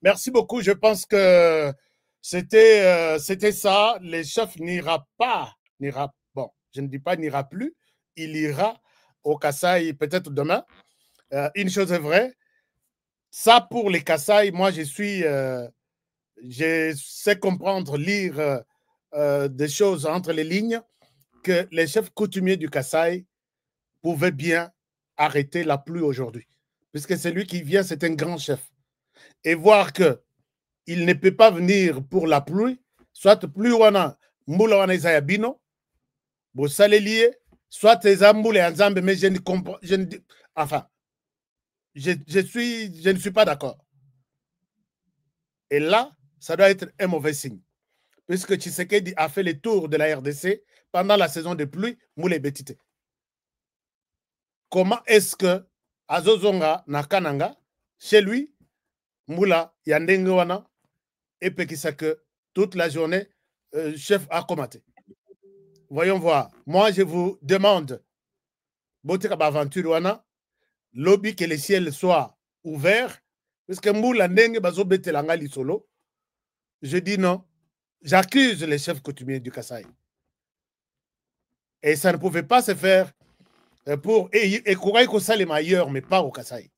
Merci beaucoup. Je pense que c'était ça. Le chef n'ira pas. Bon, je ne dis pas n'ira plus. Il ira au Kasaï peut-être demain. Une chose est vraie. Ça, pour les Kasaï, moi, je sais comprendre, lire des choses entre les lignes, que les chefs coutumiers du Kasaï pouvaient bien arrêter la pluie aujourd'hui. Puisque celui qui vient, c'est un grand chef. Et voir qu'il ne peut pas venir pour la pluie, soit plus wana moula wana isayabino, bo salelier, soit ezamboule ensemble, mais je ne comprends, enfin, je ne suis pas d'accord. Et là, ça doit être un mauvais signe. Puisque Tshisekedi a fait le tour de la RDC pendant la saison de pluie, Moule Betite. Comment est-ce que Azozonga na Kananga, Chez lui, Moula, Yandengewana, et Pekisake, toute la journée, chef a commenté. Voyons voir. Moi, je vous demande, Botika Baventure Wana, lobby que le ciel soit ouvert, parce que Moula Ndenge Bazo Betelanga Lisolo, je dis non. J'accuse les chefs coutumiers du Kasaï. Et ça ne pouvait pas se faire pour. Et Kouraï Kosalem ailleurs, mais pas au Kasaï.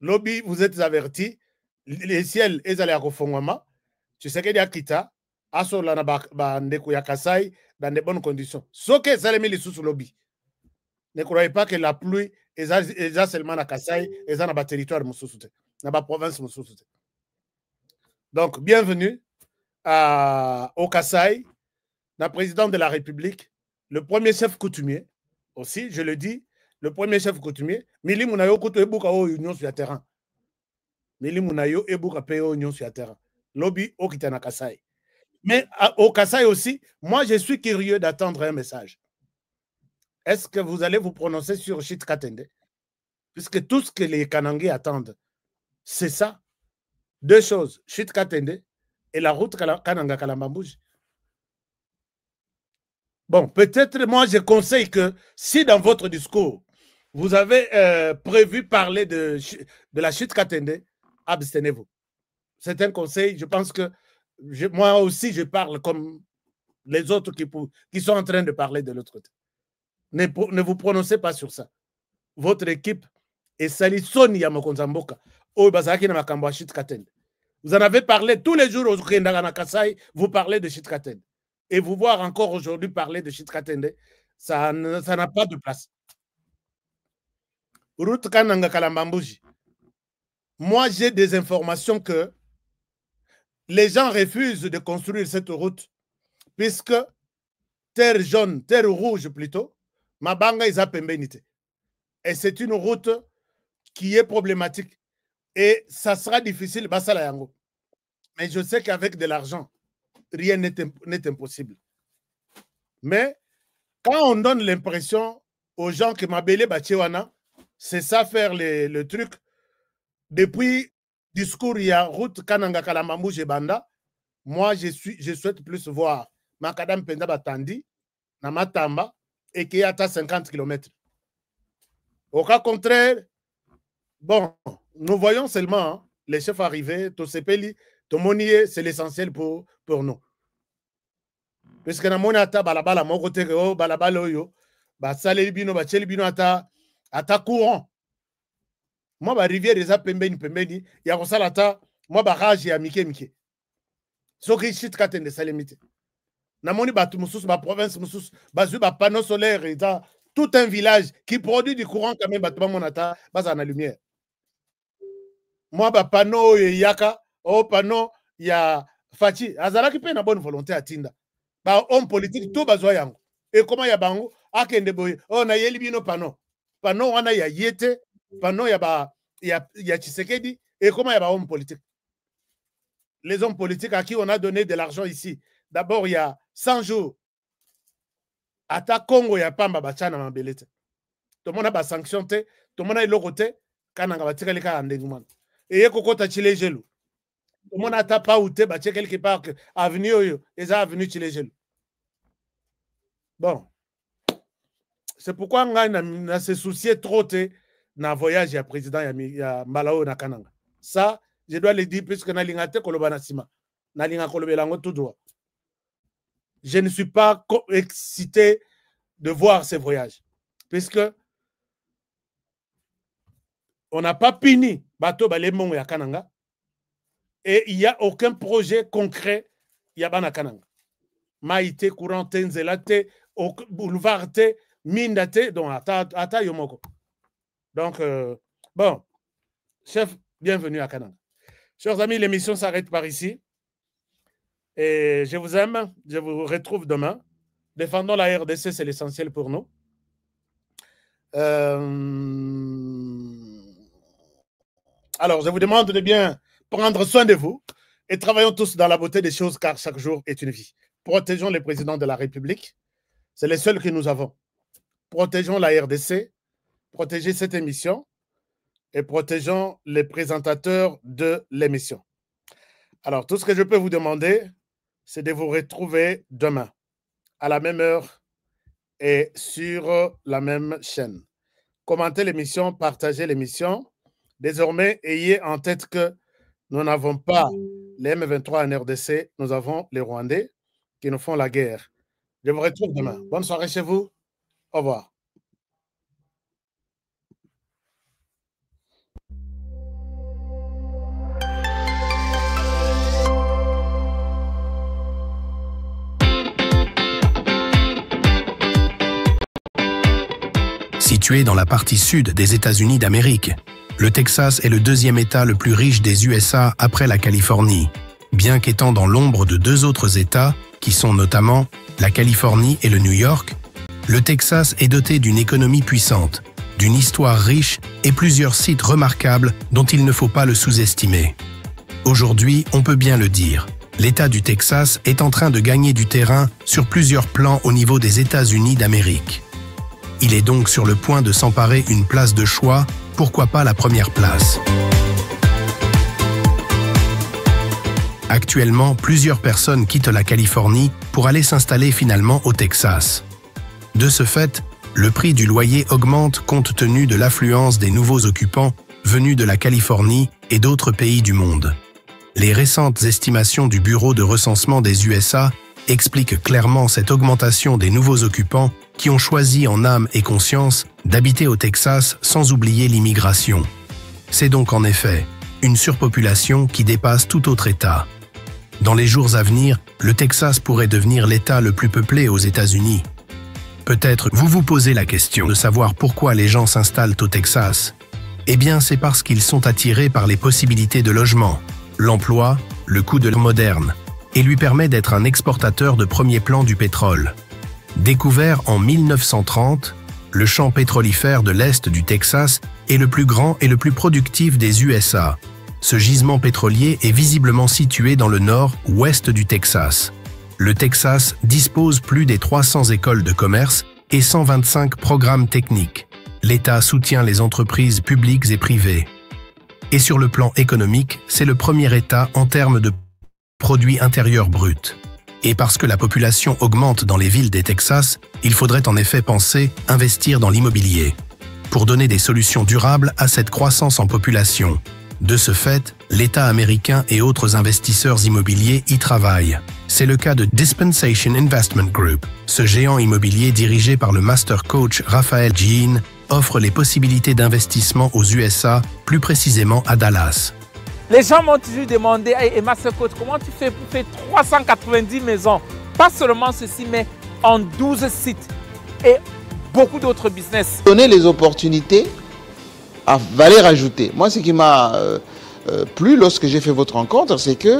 Lobby, vous êtes avertis, les ciels, ils allaient à Kofongwama, tu sais qu'il y a Kita, Asolana Bandeko Yakasai, dans de bonnes conditions. Ce que ça les met sous lobby. Ne croyez pas que la pluie est seulement à Kasaï, et dans le territoire de la province de Donc, bienvenue au Kasaï, le président de la République, le premier chef coutumier, aussi, je le dis, le premier chef coutumier, Mili Mounayo Koutou Ebouka o Union sur le terrain. Mili Mounayo Ebouka Peo Union sur le terrain. Lobby au Kitana Kasaï. Mais au Kasaï aussi, moi je suis curieux d'attendre un message. Est-ce que vous allez vous prononcer sur Chit Katende? Puisque tout ce que les Kanangais attendent, c'est ça. Deux choses, Chit Katende et la route Kananga Kalambambouji. Bon, peut-être moi je conseille que si dans votre discours, vous avez prévu parler de la Chit Katende, abstenez-vous. C'est un conseil, je pense que moi aussi je parle comme les autres qui sont en train de parler de l'autre côté. Ne vous prononcez pas sur ça. Votre équipe est Salisoni Yamokonzamboka. Vous en avez parlé tous les jours au Kendagana Kasai, vous parlez de Chit Katende. Et vous voir encore aujourd'hui parler de Chit Katende, ça n'a pas de place. Route Kananga Kalambambouji. Moi, j'ai des informations que les gens refusent de construire cette route puisque terre jaune, terre rouge plutôt, Mabanga is pembenite. Et c'est une route qui est problématique. Et ça sera difficile, Basala Yango. Mais je sais qu'avec de l'argent, rien n'est impossible. Mais quand on donne l'impression aux gens que Mabele Bachewana, c'est ça faire le truc. Depuis discours, il y a route Kananga Kalamambou Banda. Moi, je souhaite plus voir Makadam Penda Batandi, Namatamba, et qui est à 50 km. Au cas contraire, bon, nous voyons seulement hein, les chefs arrivés, Tosepeli, Tomonier, c'est l'essentiel pour nous. Parce que na moni ata balabala moko te o balabala oyo ba saleli bino ba cheli bino ata courant. Moi ba rivière eza pembeni ya ko sala ata moi ba rage ya mike. Soki Chit Katende salemite. Na moni ba mususu ba province mususu ba zu ba panneau solaire eza tout un village qui produit du courant quand même ba mon ata ba za na lumière. Moi ba panneau yaka o panneau ya Fachi azala ki pe na bonne volonté atinda. Ba homme politique tout bazwa yango. Et comment ya bango akende boye oh na yeli bino panneau wana ya yete panneau ya Tshisekedi et comment ya ba homme politique. Les hommes politiques à qui on a donné de l'argent ici. D'abord il y a 100 jours. Ata Congo ya pamba bachana mambelete. Tout le monde a ba sanction te, tout le monde a lokote kananga batika leka andengumana. Et yekokota chile gelu. Tout le monde a pas outé, baché quelque part, avenue Oyo, et avenue Chilejel. Bon. C'est pourquoi on a se soucié trop de na voyage à président ya Malao na Kananga. Ça, je dois le dire puisque na lingate kolobana sima. Na linga kolobelango tout droit. Je ne suis pas excité de voir ces voyages. Puisque on n'a pas puni bateau balemon ya Kananga. Et il n'y a aucun projet concret Yabana Kananga. Maïté, courant, Tenzelate, boulevard, Mindate, donc Ata Yomoko. Donc, bon, chef, bienvenue à Kananga. Chers amis, l'émission s'arrête par ici. Et je vous aime, je vous retrouve demain. Défendons la RDC, c'est l'essentiel pour nous. Alors, je vous demande de bien prendre soin de vous et travaillons tous dans la beauté des choses car chaque jour est une vie. Protégeons les présidents de la République. C'est les seuls que nous avons. Protégeons la RDC. Protégez cette émission. et protégeons les présentateurs de l'émission. Alors, tout ce que je peux vous demander, c'est de vous retrouver demain, à la même heure et sur la même chaîne. Commentez l'émission, partagez l'émission. Désormais, ayez en tête que nous n'avons pas les M23 en RDC, nous avons les Rwandais qui nous font la guerre. Je vous retrouve demain. Bonne soirée chez vous. Au revoir. Situé dans la partie sud des États-Unis d'Amérique, le Texas est le deuxième État le plus riche des USA après la Californie, bien qu'étant dans l'ombre de deux autres États, qui sont notamment la Californie et le New York. Le Texas est doté d'une économie puissante, d'une histoire riche et plusieurs sites remarquables dont il ne faut pas le sous-estimer. Aujourd'hui, on peut bien le dire, l'État du Texas est en train de gagner du terrain sur plusieurs plans au niveau des États-Unis d'Amérique. Il est donc sur le point de s'emparer une place de choix, pourquoi pas la première place. Actuellement, plusieurs personnes quittent la Californie pour aller s'installer finalement au Texas. De ce fait, le prix du loyer augmente compte tenu de l'affluence des nouveaux occupants venus de la Californie et d'autres pays du monde. Les récentes estimations du Bureau de recensement des USA expliquent clairement cette augmentation des nouveaux occupants qui ont choisi en âme et conscience d'habiter au Texas sans oublier l'immigration. C'est donc en effet une surpopulation qui dépasse tout autre État. Dans les jours à venir, le Texas pourrait devenir l'État le plus peuplé aux États-Unis. Peut-être vous vous posez la question de savoir pourquoi les gens s'installent au Texas. Eh bien, c'est parce qu'ils sont attirés par les possibilités de logement, l'emploi, le coût de l'eau moderne, et lui permet d'être un exportateur de premier plan du pétrole. Découvert en 1930, le champ pétrolifère de l'Est du Texas est le plus grand et le plus productif des USA. Ce gisement pétrolier est visiblement situé dans le nord-ouest du Texas. Le Texas dispose plus des 300 écoles de commerce et 125 programmes techniques. L'État soutient les entreprises publiques et privées. Et sur le plan économique, c'est le premier État en termes de produit intérieur brut. Et parce que la population augmente dans les villes des Texas, il faudrait en effet penser investir dans l'immobilier, pour donner des solutions durables à cette croissance en population. De ce fait, l'État américain et autres investisseurs immobiliers y travaillent. C'est le cas de Dispensation Investment Group. Ce géant immobilier dirigé par le master coach Raphaël Jean offre les possibilités d'investissement aux USA, plus précisément à Dallas. Les gens m'ont toujours demandé, hey, master coach, comment tu fais pour faire 390 maisons? Pas seulement ceci, mais en 12 sites et beaucoup d'autres business. Donner les opportunités à valeur ajoutée. Moi, ce qui m'a plu lorsque j'ai fait votre rencontre, c'est que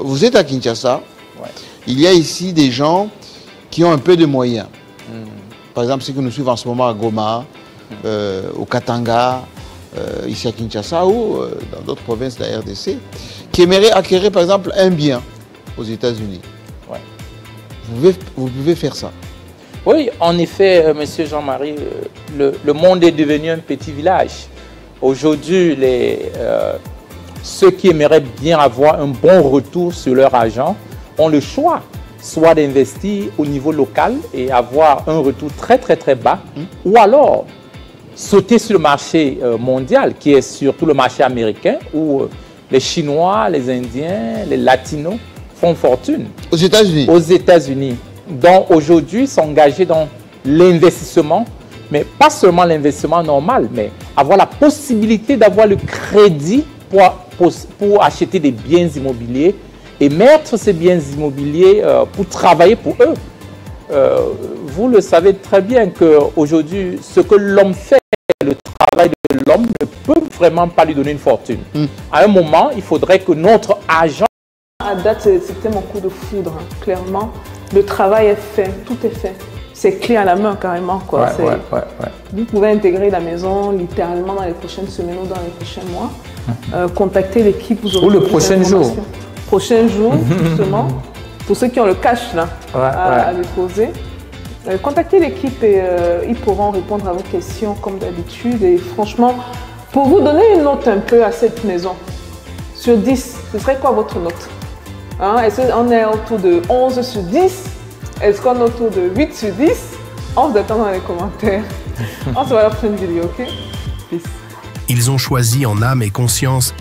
vous êtes à Kinshasa. Ouais. Il y a ici des gens qui ont un peu de moyens. Par exemple, ceux que nous suivons en ce moment à Goma, au Katanga, ici à Kinshasa ou dans d'autres provinces de la RDC, qui aimeraient acquérir par exemple un bien aux États-Unis. Ouais. Vous pouvez faire ça. Oui, en effet, monsieur Jean-Marie, le monde est devenu un petit village. Aujourd'hui, ceux qui aimeraient bien avoir un bon retour sur leur argent ont le choix, soit d'investir au niveau local et avoir un retour très très très bas, ou alors sauter sur le marché mondial, qui est surtout le marché américain, où les Chinois, les Indiens, les Latinos font fortune. Aux États-Unis. Aux États-Unis. Donc aujourd'hui, s'engager dans l'investissement, mais pas seulement l'investissement normal, mais avoir la possibilité d'avoir le crédit pour acheter des biens immobiliers et mettre ces biens immobiliers pour travailler pour eux. Vous le savez très bien qu'aujourd'hui, ce que l'homme fait, le travail de l'homme ne peut vraiment pas lui donner une fortune. À un moment, il faudrait que notre argent... À date, c'était mon coup de foudre, hein. Clairement. Le travail est fait, tout est fait. C'est clé à la main carrément, quoi. Ouais. Vous pouvez intégrer la maison littéralement dans les prochaines semaines ou dans les prochains mois. Contacter l'équipe. Ou le prochain jour. Prochain jour, justement. Pour ceux qui ont le cash là, à déposer. Contactez l'équipe et ils pourront répondre à vos questions comme d'habitude. Et franchement, pour vous donner une note un peu à cette maison, sur 10, ce serait quoi votre note? Est-ce qu'on est autour de 11 sur 10? Est-ce qu'on est autour de 8 sur 10? On vous attend dans les commentaires. On se voit à la prochaine vidéo, ok? Peace. Ils ont choisi en âme et conscience